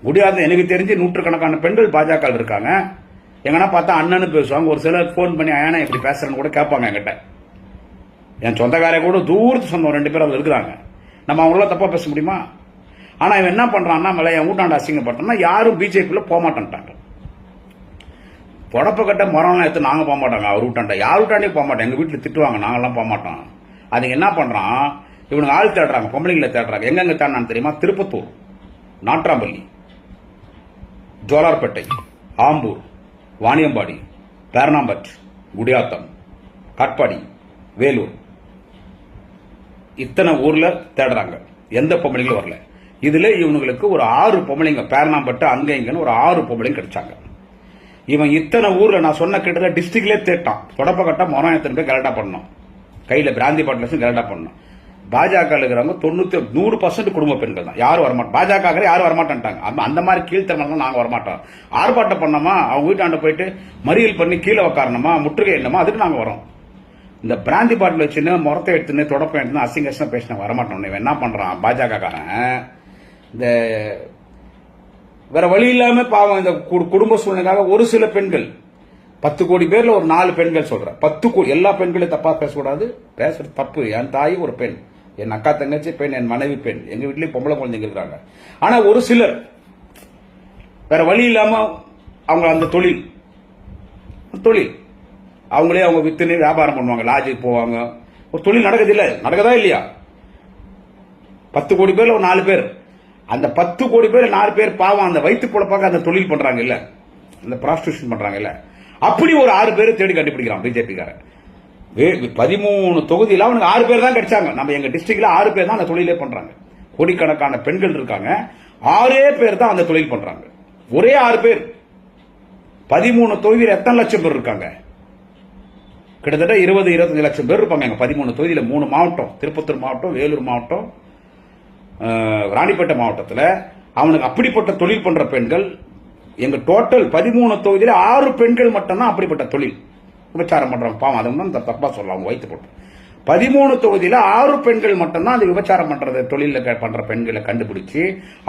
முடியாத எனக்கு தெரிஞ்சு நூற்றுக்கணக்கான பெண்கள் பாஜக இருக்காங்க. எங்கன்னா பார்த்தா அண்ணன்னு பேசுவாங்க. ஒரு சிலர் போன் பண்ணி அண்ணா இப்படி பேசுறேன்னு கூட கேட்பாங்க என்கிட்ட. என் சொந்தக்காரே கூட தூரத்து சொந்தம் 2 பேர் அதுல இருக்கிறாங்க. நம்ம அவங்கள தப்பா பேச முடியுமா? ஆனா இவன் என்ன பண்றான்னா, என் வீட்டாண்ட அசிங்கப்பட்டோம்னா யாரும் பிஜேபியில போக மாட்டேன்ட்டாங்க. புடப்ப கட்ட மரம்லாம் எடுத்து நாங்க போக மாட்டாங்க. அவர் வீட்டாண்ட யார் வீட்டாண்டே போக மாட்டோம். எங்க வீட்டுல திட்டுவாங்க, நாங்கெல்லாம் போக மாட்டோம். அதுக்கு என்ன பண்றான், இவனுக்கு ஆள் தேடுறாங்க, பொம்பளைங்களை தேடுறாங்க. எங்கெங்க தேடினான்னு தெரியுமா? திருப்பத்தூர், நாட்ராம்பள்ளி, ஜோலார்பேட்டை, ஆம்பூர், வாணியம்பாடி, பேரணாம்பட், குடியாத்தம், காட்பாடி, வேலூர், இத்தனை ஊர்ல தேடுறாங்க. எந்த பொம்பளைங்களும் வரல. இதுல இவனுங்களுக்கு ஒரு 6 பொம்பளைங்க பேரணாம்பட்டு அங்க இங்கன்னு ஒரு 6 பொம்பளைங்க கிடைச்சாங்க. இவன் இத்தனை ஊர்ல நான் சொன்ன கிட்ட டிஸ்ட்ரிக்ட்லேயே தேட்டான். தொடப்ப கட்ட மொரம் எத்தனை பேர் கரெக்டா பண்ணணும், கையில பிராந்தி பாட்டில் கரெக்டா பண்ணணும். பாஜக இருக்கிறவங்க 100% குடும்ப பெண்கள் தான். யாரும் வரமாட்டோம். பாஜக யாரும் வரமாட்டாங்க. அந்த மாதிரி கீழ்த்தரமா நாங்க வரமாட்டோம். ஆர்ப்பாட்டம் பண்ணோமா, அவங்க வீட்டாண்ட போயிட்டு மறியல் பண்ணி கீழே உக்காரணுமா, முற்றுகை என்னமா, அதுக்கு நாங்க வரோம். இந்த பிராந்தி பாட்டில் வச்சுன்னு முறத்தை எடுத்துன்னு தொடப்பம் எடுத்துன்னு அசிங்க பேசின வரமாட்டோம். இவன் என்ன பண்றான் பாஜக காரன், இந்த வேற வழி இல்லாம பாவம் இந்த குடும்ப சூழ்நிலைக்காக ஒரு சில பெண்கள் 10 கோடி பேர்ல ஒரு 4 பெண்கள் சொல்ற 10 கோடி எல்லா பெண்களையும் தப்பா பேசக்கூடாது. பேசுறது தப்பு. என் தாய் ஒரு பெண், என் அக்கா தங்கச்சி பெண், என் மனைவி பெண், எங்க வீட்லயும் பொம்பளை குழந்தைங்க இருக்காங்க. ஆனா ஒரு சிலர் வேற வழி இல்லாம அவங்க அந்த தொழில் அவங்களே அவங்க வித்துன்னு வியாபாரம் பண்ணுவாங்க, லாட்ஜுக்கு போவாங்க. ஒரு தொழில் நடக்குது இல்ல, நடக்குதா இல்லையா? 10 கோடி பேர்ல ஒரு 4 பேர், அந்த 10 கோடி பேர் 4 பேர் பாவம் அந்த வயிற்று பொழப்பாக அந்த தொழில் பண்றாங்க இல்ல, அந்த ப்ராஸ்டியூஷன் பண்றாங்க இல்ல. அப்படி ஒரு 6 பேர் தேடி கண்டுபிடிக்கிறான் பிஜேபிக்காரன். 13 தொகுதியில் அவனுக்கு 6 பேர் தான் கிடைச்சாங்க. நம்ம எங்க டிஸ்ட்ரிக்ட்ல 6 பேர் தான் அந்த தொழிலே பண்றாங்க. கோடிக்கணக்கான பெண்கள் இருக்காங்க, 6 பேர் தான் அந்த தொழில் பண்றாங்க. ஒரே 6 பேர் 13 தொகுதியில் எத்தனை லட்சம் பேர் இருக்காங்க? கிட்டத்தட்ட 20-25 லட்சம் பேர் இருப்பாங்க. 13 தொகுதியில 3 மாவட்டம், திருப்பத்தூர் மாவட்டம், வேலூர் மாவட்டம், ராணிப்பேட்டை மாவட்டத்தில் அவனுக்கு அப்படிப்பட்ட தொழில் பண்ற பெண்கள். எங்க டோட்டல் 13 தொகுதியில 6 பெண்கள் மட்டும்தான் அப்படிப்பட்ட தொழில் விபச்சாரம் பண்றாங்க. பாவம், அதை தப்பா சொல்லலாம், வைத்து போட்டு 13 தொகுதியில 6 பெண்கள் மட்டும்தான் அந்த விபச்சாரம் பண்றது தொழில பண்ற பெண்களை கண்டுபிடிச்சு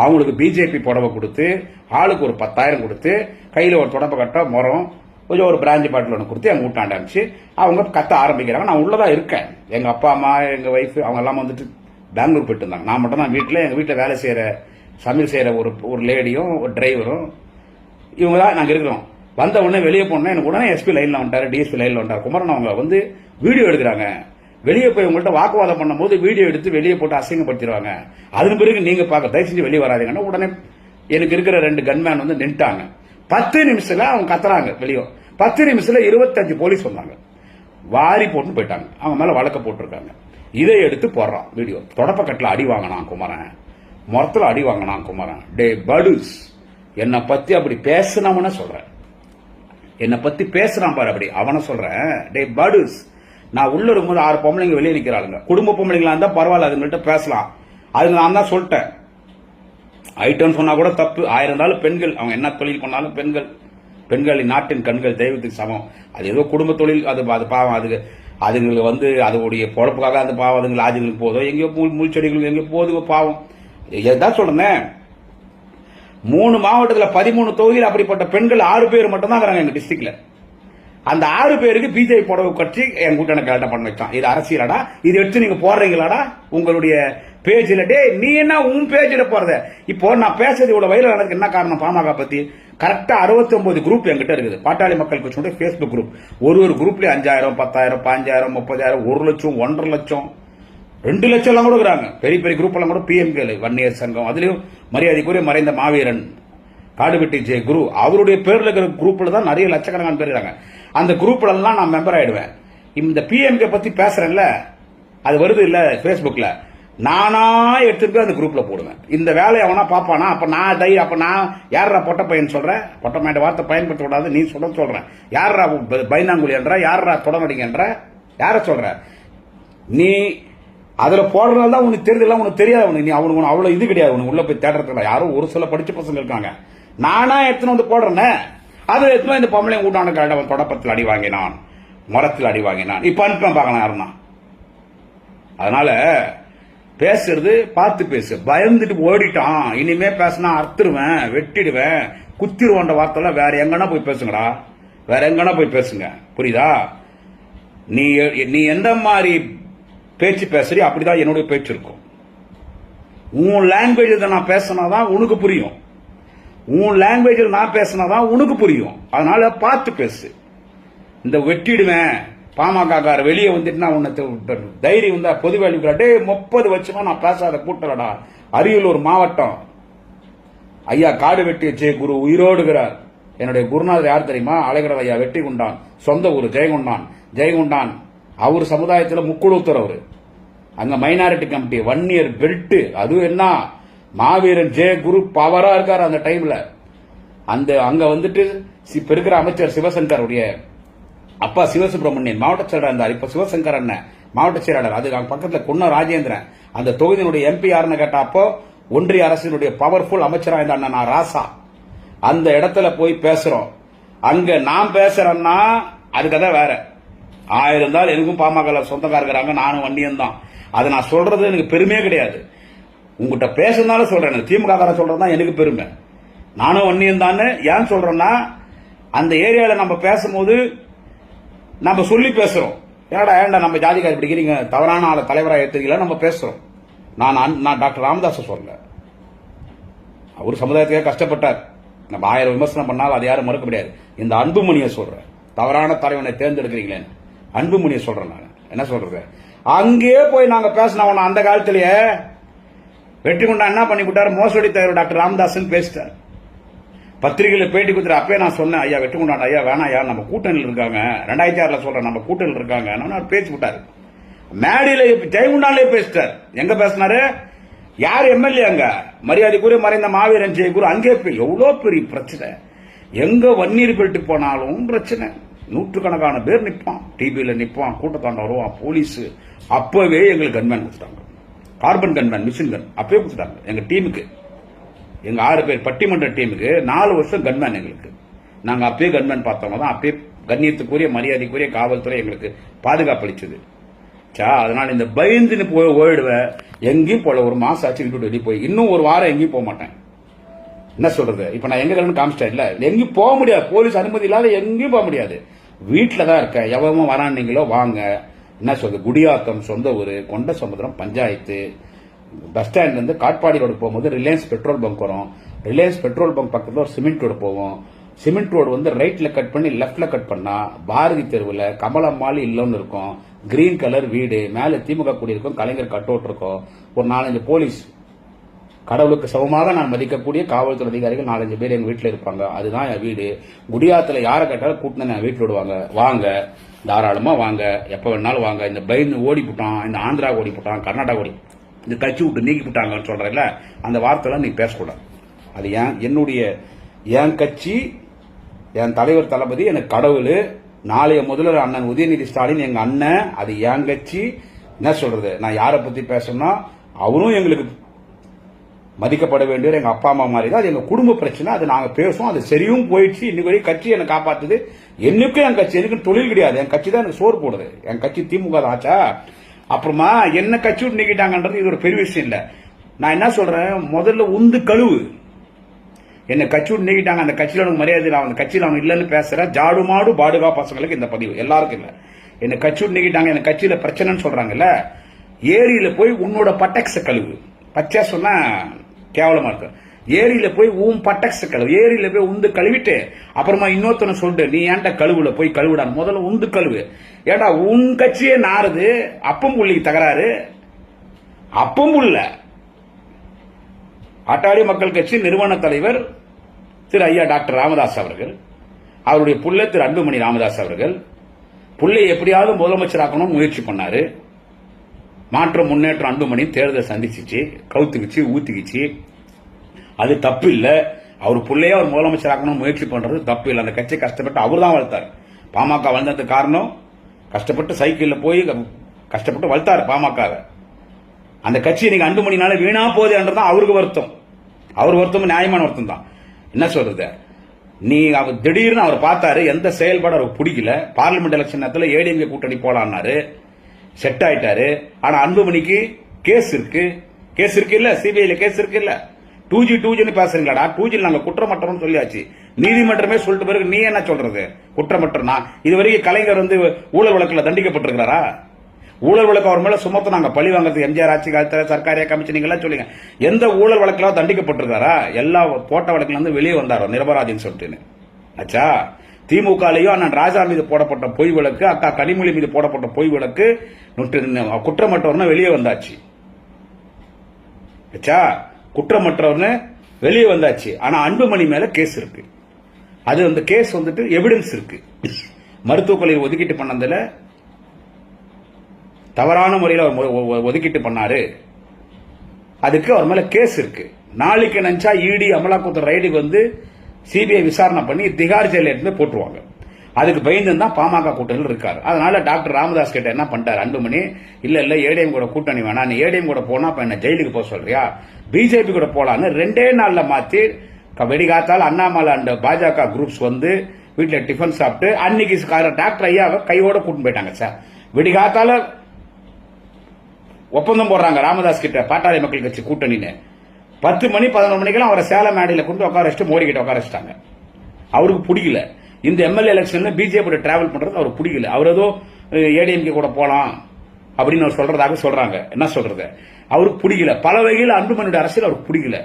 அவங்களுக்கு பிஜேபி புடவை கொடுத்து ஆளுக்கு ஒரு 10,000 கொடுத்து கையில ஒரு தொடப்ப கட்ட முறம் கொஞ்சம் ஒரு பிராஞ்சி பாட்டில் ஒன்று கொடுத்து எங்க வீட்டாண்ட அனுப்பிச்சு அவங்க கத்த ஆரம்பிக்கிறாங்க. நான் உள்ளதான் இருக்கேன். எங்க அப்பா அம்மா எங்க ஒய்ஃப் அவங்க எல்லாம் வந்துட்டு பெங்களூர் போயிட்டு இருந்தாங்க. நான் மட்டும் தான் வீட்டில், எங்க வீட்டில் வேலை செய்யற சமையல் செய்யற ஒரு லேடியும் ஒரு டிரைவரும் இவங்க தான் நாங்கள் இருக்கிறோம். வந்த உடனே வெளியே போனோம். எனக்கு உடனே எஸ்பி லைன்ல வந்துட்டாரு, டிஎஸ்பி லைன்ல வந்துட்டார் குமரன். அவங்க வந்து வீடியோ எடுக்கிறாங்க. வெளியே போய் உங்கள்கிட்ட வாக்குவாதம் பண்ணும்போது வீடியோ எடுத்து வெளியே போட்டு அசிங்கப்படுத்திடுவாங்க. அதன் பிறகு நீங்க பார்க்க தயவு செஞ்சு வெளியே வராதீங்கன்னா உடனே எனக்கு இருக்கிற 2 கன்மேன் வந்து நின்ட்டாங்க. 10 நிமிஷத்துல அவங்க கத்துறாங்க வெளியே. 10 நிமிஷத்துல 25 போலீஸ் வந்தாங்க, வாரி போட்டு போயிட்டாங்க. அவங்க மேல வழக்க போட்டிருக்காங்க. இதை எடுத்து போடுறான் வீடியோ. தொடப்பக்கட்டில் அடி வாங்கினான் குமரன், முறத்துல அடி வாங்கினான் குமரன். டே படுஸ், என்னை பத்தி அப்படி பேசினவன சொல்றேன், என்னை பத்தி பேசுறான் பாரு அப்படி அவனை சொல்றேன். டே படுஸ், நான் உள்ள இருக்கும்போது 6 பொம்பளைங்க வெளியே நிக்கிறாளுங்க. குடும்ப பொம்பளைங்களா இருந்தா பரவாயில்ல, அதுங்கள்ட்ட பேசலாம். அதுங்க நான் தான் சொல்லிட்டேன். ஐட்டம் சொன்னா கூட தப்பு. 1000 இருந்தாலும் பெண்கள், அவங்க என்ன தொழில் பண்ணாலும் பெண்கள். பெண்கள் நாட்டின் கண்கள், தெய்வத்துக்கு சமம். அது ஏதோ குடும்ப தொழில், அது பாவம். அதுங்களுக்கு வந்து அதோடைய பொழப்புக்காக அந்த பாவம் அதுங்களுக்கு ஆஜிங்களுக்கு போதோ எங்கேயோ முள் செடிகளுக்கு எங்கேயோ போதும் பாவம். எதான் சொல்றேன், 3 மாவட்டத்தில் 13 தொகுதியில் அப்படிப்பட்ட பெண்கள் 6 பேர் மட்டும் தான் இருக்கிறாங்க எங்க டிஸ்ட்ரிக்ட்ல. அந்த 6 பேருக்கு பிஜேபி புடவை கட்சி என் கூட்டணி கரெக்டா பண்ண வச்சான். இது அரசியலாடா? இது எடுத்து நீங்க போடுறீங்களாடா உங்களுடைய பேஜ்ல? டே நீ என்ன உன் பேஜ்ல போறத? இப்போ நான் பேசுறது இவ்வளவு வைரல் ஆனதுக்கு என்ன காரணம்? பாமக பத்தி கரெக்டா 69 குரூப் என்கிட்ட இருக்குது. பாட்டாளி மக்கள் கட்சியோட பேஸ்புக் குரூப். ஒரு குரூப்லயே 5000, 10,000, 5,000, 30,000, 1 லட்சம், 1.5 லட்சம், 2 லட்சம் எல்லாம் கொடுக்குறாங்க. பெரிய பெரிய குரூப் எல்லாம் கூட பிஎம்கே வன்னியர் சங்கம், அதுலயும் மரியாதைக்குரிய மறைந்த மாவீரன் காடுவெட்டி ஜெய குரு அவருடைய பேர்ல இருக்கிற குரூப்ல தான் நிறைய லட்சக்கணக்கான பேர் இருக்காங்க. அந்த குரூப்ல எல்லாம் நான் மெம்பர் ஆயிடுவேன். இந்த பிஎம்கே பத்தி பேசுறேன்ல, அது வருது இல்ல பேஸ்புக்ல, நானா எடுத்துட்டு போய் அந்த குரூப்ல போடுவேன். இந்த வேலையை அவனா பாப்பானா? அப்ப நான் யாரா பொட்ட பையன் சொல்றேன்? பொட்டமையான வார்த்தை பயன்படுத்த கூடாது, நீ சொல்றேன். யாரா பைனாங்குழி என்ற, யாரா தொடங்கடிங்கன்ற, யார சொல்ற நீ? அதுல போடுறதுனால தான் உனக்கு தெரியுது, உனக்கு தெரியாது. நீ அவனுக்கு அவ்வளவு இது கிடையாது. உனக்கு உள்ள போய் தேடுறதுல யாரும் ஒரு சில படிச்ச பசங்க இருக்காங்க. நானா எடுத்துன்னு வந்து போடுறேன்னு அது எடுத்துன்னு இந்த பொம்பளையும் கூட்டான தொடப்பத்தில் அடி வாங்கினான், மரத்தில் அடி வாங்கினான். இப்ப அனுப்ப பார்க்கலாம் யாருன்னா. அதனால பேசுறது பார்த்து பேசு. பயந்துட்டு ஓடிட்டான், இனிமே பேசினா அறுத்துருவேன், வெட்டிடுவேன், குத்திடுவோன்ற வார்த்தை வேற எங்கன்னா போய் பேசுங்கடா, வேற எங்கன்னா போய் பேசுங்க. புரியுதா? நீ எந்த மாதிரி பேச்சு பேசுறியோ அப்படிதான் என்னுடைய பேச்சு இருக்கும். உன் லாங்குவேஜ் நான் பேசினாதான் உனக்கு புரியும். உன் லாங்குவேஜில் நான் பேசினாதான் உனக்கு புரியும். அதனால பார்த்து பேசு. இந்த வெட்டிடுவேன் பாமக வெளியே வந்துட்டு உன்னை தைரியம் வந்தா பொது வேலைக்கு 30 வருஷமா நான் பேசாத கூட்டலடா. அரியலூர் மாவட்டம் ஐயா காடு வெட்டி ஜெய குரு உயிரோடுகிறார். என்னுடைய குருநாதர் யார் தெரியுமா? அழகர் ஐயா வெட்டி கொண்டான். சொந்த ஊர் ஜெயங்கொண்டான். அவர் சமுதாயத்தில் முக்குழுத்தர். அவரு அங்க மைனாரிட்டி கமிட்டி, வன்னியர் பெல்ட், அதுவும் என்ன மாவீரன் ஜெய குரு பவரா இருக்காரு அந்த டைம்ல. அங்க வந்துட்டு இப்ப இருக்கிற அமைச்சர் சிவசங்கர் உடைய அப்பா சிவசுப்பிரமணியன் மாவட்ட செயலாளர் இருந்தார். இப்ப சிவசங்கர் அண்ணன் மாவட்ட செயலாளர். அது பக்கத்துல குன்ன ராஜேந்திரன். அந்த தொகுதியினுடைய எம்பி யாருன்னு கேட்டா அப்போ ஒன்றிய அரசினுடைய பவர்ஃபுல் அமைச்சரா இருந்த அண்ணன் ராசா. அந்த இடத்துல போய் பேசுறோம். அங்க நான் பேசுறேன்னா அது கதை வேற. 1000 இருந்தால் எனக்கும் பாமக சொந்தக்காரங்க, நானும் வன்னியன் தான். அதை நான் சொல்றது எனக்கு பெருமையே கிடையாது. உங்ககிட்ட பேசுனாலும் சொல்றேன். திமுக சொல்றதுதான் எனக்கு பெருமை. நானும் வன்னியன் தான். ஏன் சொல்றேன்னா அந்த ஏரியால நம்ம பேசும்போது நம்ம சொல்லி பேசுறோம். ஏன்டா நம்ம ஜாதிக்காரி பிடிக்கிறீங்க, தவறான ஆளை தலைவராக ஏற்றுக்கல நம்ம பேசுறோம். நான் டாக்டர் ராமதாஸ் சொல்ல, அவர் சமுதாயத்துக்கே கஷ்டப்பட்டார். நம்ம 1000 விமர்சனம் பண்ணாலும் அது யாரும் மறுக்க முடியாது. இந்த அன்புமணியை சொல்றேன், தவறான தலைவனை தேர்ந்தெடுக்கிறீங்களே அன்புமணியை சொல்றேன். நான் என்ன சொல்றது, அங்கேயே போய் நாங்க பேசினோம். அந்த காலத்திலேயே வெற்றி கொண்டா என்ன பண்ணி விட்டாரு, மோசடி தலைவர் டாக்டர் ராமதாஸ் பேசிட்டார். பத்திரிகையில பேட்டி கொடுத்துரு. அப்பயே நான் சொன்னேன், ஐயா வெற்றி கொண்டான் ஐயா வேணாம் ஐயா, நம்ம கூட்டணியில் இருக்காங்க. 2006 சொல்றேன், நம்ம கூட்டணியில் இருக்காங்க. பேச்சு விட்டாரு. மேடையில ஜெயகுண்டாலே பேசிட்டார். எங்க பேசினாரு? யார் எம்எல்ஏ? அங்க மரியாதைக்குரிய மறைந்த மாவீரன் ஜெய குரு. அங்கே எவ்வளவு பெரிய பிரச்சனை. எங்க வன்னீர் பெல்ட் போனாலும் பிரச்சனை. நூற்றுக்கணக்கான பேர் நிற்பான், டிபியில நிற்பான், கூட்டத்தாண்ட வருவான் போலீஸ். அப்பவே எங்களுக்கு கன்மேன் கொடுத்துட்டாங்க, கார்பன் கன்மேன், மிஷின் கன் அப்பவே கொடுத்துட்டாங்க. எங்க டீமுக்கு, எங்க 6 பேர் பட்டிமன்ற டீமுக்கு 4 வருஷம் கன்மேன் எங்களுக்கு. நாங்க அப்பயே கன்மேன் பார்த்தவங்க தான். அப்பயே கண்ணியத்துக்குரிய மரியாதைக்குரிய காவல்துறை எங்களுக்கு பாதுகாப்பு அளிச்சது. அதனால இந்த பயந்துன்னு போய் ஓடிடுவேன். எங்கேயும் போல ஒரு மாசம் ஆச்சு விட்டு வெளியே போய், இன்னும் ஒரு வாரம் எங்கேயும் போக மாட்டேன். என்ன சொல்றது, இப்ப நான் எங்க காமிச்சிட்டேன் இல்ல, எங்கேயும் போக முடியாது. போலீஸ் அனுமதி இல்லாத எங்கேயும் போக முடியாது. வீட்டுல தான் இருக்க. எவரும் வரானீங்களோ வாங்க. என்ன சொல்றது, குடியாத்தம் சொந்த ஊரு, கொண்ட சமுத்திரம் பஞ்சாயத்து. பஸ் ஸ்டாண்ட்ல இருந்து காட்பாடி ரோடு போகும்போது ரிலையன்ஸ் பெட்ரோல் பங்க் வரும். ரிலையன்ஸ் பெட்ரோல் பங்க் பக்கத்துல ஒரு சிமெண்ட் ரோடு போவோம். சிமெண்ட் ரோடு வந்து ரைட்ல கட் பண்ணி லெப்ட்ல கட் பண்ணா பாரதி தெருவில் கமலம்மாள் இல்லம்னு இருக்கும். கிரீன் கலர் வீடு, மேல திமுக கூடி இருக்கும், கலைஞர் கட் அவுட் இருக்கும். ஒரு 4-5 போலீஸ், கடவுளுக்கு சமமாக நான் மதிக்கக்கூடிய காவல்துறை அதிகாரிகள் 4-5 பேர் எங்க வீட்டுல இருப்பாங்க. அதுதான் என் வீடு. குடியாத்துல யாரை கேட்டாலும் கூட்டின என் வீட்டுல விடுவாங்க. வாங்க, தாராளமா வாங்க, எப்ப வேணாலும் வாங்க. இந்த பயந்து ஓடி போட்டான், இந்த ஆந்திரா ஓடி போட்டான், கர்நாடகா ஓடி, இந்த கட்சி விட்டு நீக்கி போட்டாங்கன்னு சொல்றேன்ல, அந்த வார்த்தைலாம் நீ பேசக்கூடாது. அது என் கட்சி, என் தலைவர் தளபதி, எனக்கு கடவுள். நாளைய முதல்வர் அண்ணன் உதயநிதி ஸ்டாலின் எங்க அண்ணன். அது என் கட்சி. என்ன சொல்றது, நான் யாரை பத்தி பேசணும்னா அவரும் எங்களுக்கு மதிக்கப்பட வேண்டியவர் எங்க அப்பா அம்மா மாதிரி தான். அது எங்க குடும்ப பிரச்சனை. அது நாங்க பேசுவோம். அது சரியும் போயிடுச்சு. இன்னைக்கு வரைக்கும் கட்சி என்னை காப்பாத்துது. என்னைக்கும் என் கட்சி, எனக்கு தொழில் கிடையாது. என் கட்சி தான் எனக்கு சோறு போடுது. என் கட்சி திமுக தான் ஆச்சா. அப்புறமா என்ன கட்சி விட்டு நீக்கிட்டாங்கன்றது இது ஒரு பெரிய விஷயம் இல்ல. நான் என்ன சொல்றேன், முதல்ல உந்து கழுவு. என்ன கட்சி விட்டு நீக்கிட்டாங்க, அந்த கட்சியில உனக்கு மரியாதை இல்லை, அந்த கட்சியில அவன் இல்லைன்னு பேசுற ஜாடு மாடு பாடுகா பசங்களுக்கு இந்த பதிவு எல்லாருக்கும் இல்ல. என்ன கட்சி விட்டு நீக்கிட்டாங்க, என்ன கட்சியில பிரச்சனைன்னு சொல்றாங்கல்ல, ஏரியில போய் உன்னோட பட்டக்ஸ கழுவு. பச்சை சொன்னா கேவலமா இருக்கு. ஏரியில போய் பட்டக்ஸ கழுவு. ஏரியில போய் உந்து கழுவிட்டு அப்புறமா இன்னொருத்தனை சொல்லிட்டு நீ ஏன்டா கழுவுல போய் கழுவிடான். முதல்ல உந்து கழுவு. ஏடா உன் கட்சியே நாறுது. அப்பம் புள்ளிக்கு தகராறு. அப்பம் புள்ள ஆட்டாடி மக்கள் கட்சி நிறுவன தலைவர் திரு ஐயா டாக்டர் ராமதாஸ் அவர்கள், அவருடைய புள்ள திரு அன்புமணி ராமதாஸ் அவர்கள் புள்ளை எப்படியாவது முதலமைச்சராக்கணும் முயற்சி பண்ணாரு. மாற்றம் முன்னேற்றம் அன்புமணி தேர்தல் சந்திச்சிச்சு, கவுத்துக்குச்சு, ஊத்திக்குச்சு. அது தப்பு இல்ல. அவர் பிள்ளைய அவர் முதலமைச்சராக்கணும் முயற்சி பண்றது தப்பு இல்லை. அந்த கட்சி கஷ்டப்பட்டு அவர் தான் வளர்த்தார். பாமக வளர்ந்ததுக்கு காரணம் கஷ்டப்பட்டு சைக்கிள்ல போய் கஷ்டப்பட்டு வளர்த்தாரு பாமக. அந்த கட்சி இன்னைக்கு அன்புமணினால வீணா போகுதுன்றதான் அவருக்கு வருத்தம். அவர் வருத்தம் நியாயமான வருத்தம் தான். என்ன சொல்றது, நீ அவர் திடீர்னு அவர் பார்த்தாரு, எந்த செயல்பாடு அவருக்கு பிடிக்கல. பார்லிமெண்ட் எலெக்ஷன் நேரத்தில் ஏடிஎம்கே கூட்டணி போலான்னாரு, செட் ஆயிட்டாரு. ஆனா அன்புமணிக்கு கேஸ் இருக்கு. கேஸ் இருக்கு இல்ல, சிபிஐல கேஸ் இருக்கு இல்ல. 2G பேசுறீங்களாடா. 2G நாங்க குற்றமற்றோம்னு சொல்லியாச்சு. நீதிமன்றமே சொல்லிட்டு பிறகு நீ என்ன சொல்றது குற்றமற்றனா? இதுவரைக்கும் கலைஞர் ஊழல் வழக்குல தண்டிக்கப்பட்டிருக்கிறாரா? ஊழல் வழக்கு அவர் மேல சுமத்த நாங்க பழி வாங்குறது எம்ஜிஆர் ஆட்சி காலத்துல சர்க்காரியா கமிச்சு நீங்க எல்லாம் சொல்லுங்க. எந்த ஊழல் வழக்குல தண்டிக்கப்பட்டிருக்காரா? எல்லா போட்ட வழக்குல வெளியே வந்தாரோ நிரபராதின்னு சொல்லிட்டு. ஆச்சா, திமுகலையும் அண்ணன் ராஜா மீது போடப்பட்ட பொய் வழக்கு, அக்கா கனிமொழி மீது போடப்பட்ட பொய் வழக்கு குற்றமற்றவர்னு வெளியே வந்தாச்சு. குற்றமற்றவர்னு வெளியே வந்தாச்சு. ஆனா அன்புமணி மேல கேஸ் இருக்கு. அது அந்த கேஸ் எவிடன்ஸ் இருக்கு. மருத்துவக் கல்லூரி ஒதுக்கீட்டு பண்ணதுல தவறான முறையில் ஒதுக்கீட்டு பண்ணாரு. அதுக்கு அவர் மேல கேஸ் இருக்கு. நாளைக்கு நினைச்சா இடி அமலாக்கத்துறை ரைடுக்கு சிபிஐ விசாரணை பண்ணி திகார் ஜெயில எடுத்து போட்டுருவாங்க. அதுக்கு பயந்து தான் பாமக கூட்டணியில் இருக்காரு. அதனால டாக்டர் ராமதாஸ் கிட்ட என்ன பண்ணிட்டாரு அன்புமணி, இல்ல ஏடிஎம் கூட கூட்டணி வேணாம், நீ ஏடிஎம் கூட போனா என்ன ஜெயிலுக்கு போக சொல்றியா, பிஜேபி கூட போலான்னு 2 நாள்ல மாத்தி வெடிகாத்தால் அண்ணாமலை அண்ட் பாஜக குரூப்ஸ் வீட்டுல டிஃபன் சாப்பிட்டு அன்னைக்கு டாக்டர் ஐயாவை கையோட கூட்டு போயிட்டாங்க. சார் வெடிகாத்தால ஒப்பந்தம் போடுறாங்க ராமதாஸ் கிட்ட பாட்டாளி மக்கள் கட்சி கூட்டணின்னு. 10 மணி 11 மணிக்கெல்லாம் அவரை சேலம் மேடையில கொண்டு உட்கார வச்சுட்டு மோடி கிட்ட உட்கார வச்சிட்டாங்க. அவருக்கு பிடிக்கல. இந்த எம்எல்ஏ எலெக்ஷன்ல பிஜேபி டிராவல் பண்றது அவருக்கு பிடிக்கல. அவர் ஏதோ ஏடிஎம்கே கூட போலாம் அப்படின்னு அவர் சொல்றதாக சொல்றாங்க. என்ன சொல்றது, அவருக்கு பிடிக்கல. பல வகையில் அன்புமணியோட அரசியல் அவருக்கு பிடிக்கல.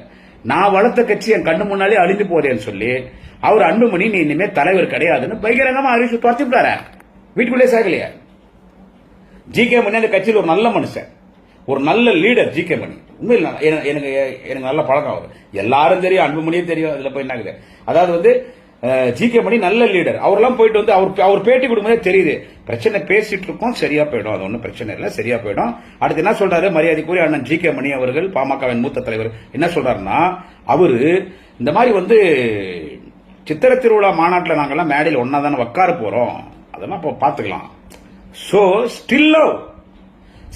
நான் வளர்த்த கட்சி என் கண்ணு முன்னாலே அழிந்து போதேன்னு சொல்லி அவர் அன்புமணி நீ இனிமே தலைவர் கிடையாதுன்னு பகிரங்கமா அறிவிச்சு துரத்தி விட்டாரு. வீட்டுக்குள்ளே சாகலையா? ஜி.கே. மணி அந்த கட்சியில் ஒரு நல்ல மனுஷன், ஒரு நல்ல லீடர். ஜி.கே. மணி உண்மையில் எனக்கு நல்ல பழக்கம். அவர் எல்லாரும் தெரியும், அன்புமணியும் தெரியும். அதுல போய் என்ன அதாவது ஜி.கே. மணி நல்ல லீடர். அவரெல்லாம் போயிட்டு அவர் பேட்டி கொடுக்கும்போதே தெரியுது பிரச்சனை பேசிட்டு இருக்கோம், சரியா போயிடும், அது ஒன்றும் பிரச்சனை இல்லை, சரியா போயிடும். அடுத்து என்ன சொல்றாரு மரியாதைக்குரிய அண்ணன் ஜி.கே. மணி அவர்கள், பாமகவின் மூத்த தலைவர், என்ன சொல்றாருன்னா அவரு இந்த மாதிரி சித்திர திருவிழா மாநாட்டில் நாங்கெல்லாம் மேடையில் ஒன்னா தானே உட்கார போறோம், அதெல்லாம் இப்போ பாத்துக்கலாம். சோ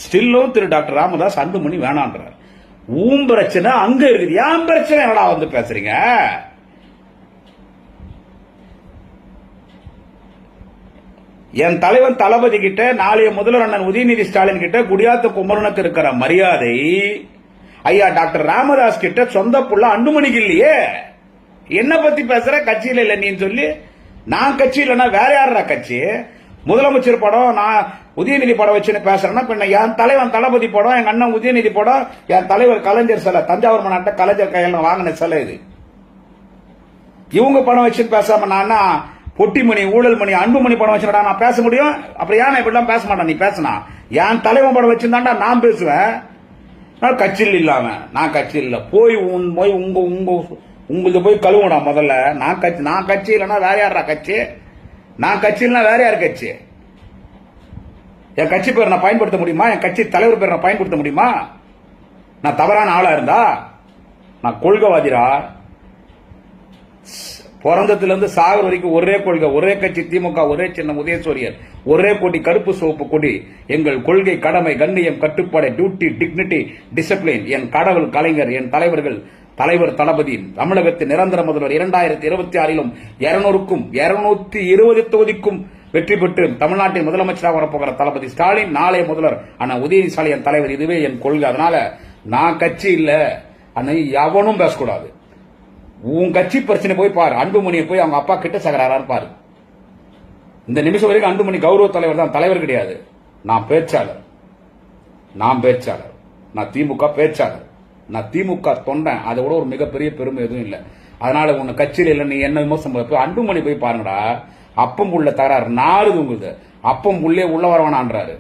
ஸ்டில்லும் திரு டாக்டர் ராமதாஸ் அன்புமணி வேணான்றார். பிரச்சனை அங்க இருக்குது, ஏன் பிரச்சனை என்னடா பேசுறீங்க? என் தலைவன் தளபதி கிட்ட, நாளைய முதல்வர் அண்ணன் உதயநிதி ஸ்டாலின் கிட்ட, குடியாத்த குமரனுக்கு இருக்கிற மரியாதை ஐயா டாக்டர் ராமதாஸ் கிட்ட சொந்த புள்ள அன்புமணிக்கு இல்லையே. என்ன பத்தி பேசுற? கட்சியில இல்ல நீ சொல்லி, நான் கட்சி இல்லைன்னா வேற யாரா கட்சி? முதலமைச்சர் படம், நான் உதயநிதி படம் வச்சுன்னு பேசுறேன்னா என் தலைவன் தளபதி படம், எங்க அண்ணன் உதயநிதி படம், என் தலைவர் கலைஞர் சிலை, தஞ்சாவூர் மாநாட்ட கலைஞர் கையில வாங்கின சிலை இது. இவங்க படம் வச்சுன்னு பேசாம நான் பொட்டிமணி, ஊழல் மணி, அன்புமணி படம் வச்சுடா நான் பேச முடியும்? அப்புறம் ஏன் இப்படிலாம் பேச மாட்டான்? நீ பேசினா என் தலைவன் படம் வச்சிருந்தாண்டா நான் பேசுவேன். கட்சியில் இல்லாம நான் கட்சியில் இல்ல, போய் உங்களுக்கு போய் கழுவுடா முதல்ல. நான் கட்சி இல்லைன்னா வேற யாரா கட்சி? நான் கட்சி இல்லைன்னா வேற யார் கட்சி? என் கட்சி பேர் நான் பயன்படுத்த முடியுமா? என் கட்சி தலைவர் பேர் நான் பயன்படுத்த முடியுமா? நான் தவறான ஆளா இருந்தா? நான் கொள்கைவாதிரா. பிறந்ததுல இருந்து சாகர் வரைக்கும் ஒரே கொள்கை, ஒரே கட்சி திமுக, ஒரே சின்னம் உதயசூரியன், ஒரே கொடி கருப்பு சிவப்பு கொடி. எங்கள் கொள்கை, கடமை, கண்ணியம், கட்டுப்பாடு, டியூட்டி, டிக்னிட்டி, டிசிப்ளின். என் கடவுள் கலைஞர், என் தலைவர்கள் தலைவர் தளபதி, தமிழகத்தின் நிரந்தர முதல்வர் 2026லும் 200க்கும் 220 தொகுதிக்கும் வெற்றி பெற்று தமிழ்நாட்டின் முதலமைச்சராக வரப்போகிற தளபதி ஸ்டாலின், நாளைய முதல்வர் அண்ணா உதயநிதி ஸ்டாலின் தலைவர். இதுவே என் கொள்கை. அதனால நான் கட்சி இல்ல அண்ணா எவனும் பேசக்கூடாது. உன் கட்சி பிரச்சனை போய் பாரு. அன்புமணியை போய் அவங்க அப்பா கிட்ட சகராரு பாரு. இந்த நிமிஷம் வரைக்கும் அன்புமணி கௌரவ தலைவர் தான், தலைவர் கிடையாது. நான் பேச்சாளர், நான் திமுக பேச்சாளர், நான் திமுக தொண்டன். அதை விட ஒரு மிகப்பெரிய பெருமை எதுவும் இல்லை. அதனால உன்னை கட்சியில் இல்லை, நீ என்ன விமர்சனம் போய் அன்புமணி போய் பாருங்கடா. அப்பம் உள்ள தகராறு நாறுது உங்களுக்கு. அப்பம் உள்ளே உள்ள வரவானான்றாரு.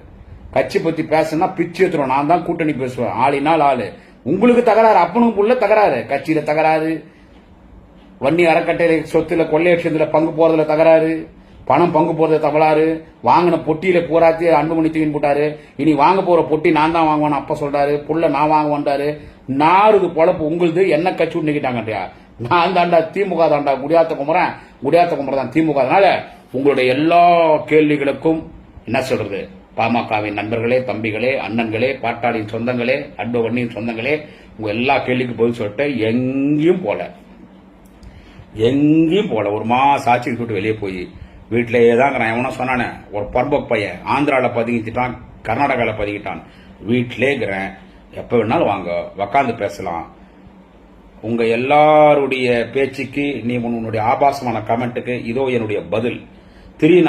கட்சி பத்தி பேசுனா பிச்சு எடுத்துருவோம். நான் தான் கூட்டணி பேசுவேன், ஆளினால் ஆளு. உங்களுக்கு தகராறு, அப்பனுக்கு உள்ள தகராறு, கட்சியில தகராறு, வன்னி அறக்கட்டளை சொத்துல கொள்ளையடிச்சதுல பங்கு போறதுல தகராறு, பணம் பங்கு போறது தகராறு, வாங்கின பொட்டியில பூராத்தி அன்புமணி தூக்கி போட்டாரு. இனி வாங்க போற பொட்டி நான் தான் வாங்குவேன் அப்ப சொல்றாரு. புள்ள நான் வாங்குவேன்றாரு. நாறுது பொழப்பு உங்களுது. என்ன கட்சி நிக்கிட்டாங்கன்றியா? நான் தாண்டா திமுக தாண்டா, குடியாத்த குமரன் தான் திமுக. அதனால உங்களுடைய எல்லா கேள்விகளுக்கும் என்ன சொல்றது, பாமகவின் நண்பர்களே, தம்பிகளே, அண்ணன்களே, பாட்டாளியின் சொந்தங்களே, அன்பு வன்னியின் சொந்தங்களே, உங்க எல்லா கேள்விக்கும் பதில் சொல்லிட்டு எங்கேயும் போல ஒரு மாசம் ஆட்சி விட்டு வெளியே போய் வீட்டிலேயே தான் நான் எவனா சொன்னானே, ஒரு பர்பக் பையன் ஆந்திராவில் பதுங்கிட்டான், கர்நாடகாவில் பதுங்கிட்டான். வீட்டிலே இருக்கிறேன். எப்ப வேணாலும் வாங்க, உக்காந்து பேசலாம். உங்க எல்லாருடைய பேச்சுக்கு, நீ உன்னுடைய ஆபாசமான கமெண்ட்டுக்கு இதோ என்னுடைய பதில்.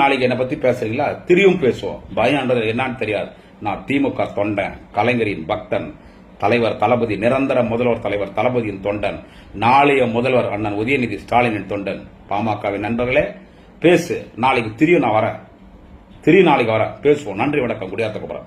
நாளைக்கு என்னை பத்தி பேசுறீங்களா, திரியும் பேசுவோம். பயம்ன்றது என்னன்னு தெரியாது. நான் திமுக தொண்டன், கலைஞரின் பக்தன், தலைவர் தளபதி, நிரந்தர முதல்வர் தலைவர் தளபதியின் தொண்டன், நாளைய முதல்வர் அண்ணன் உதயநிதி ஸ்டாலினின் தொண்டன். பாமகவின் நண்பர்களே பேசு. நாளைக்கு திரியும் நான் வரேன், நாளைக்கு வரேன், பேசுவோம். நன்றி, வணக்கம். குடியாத்த குமரன்.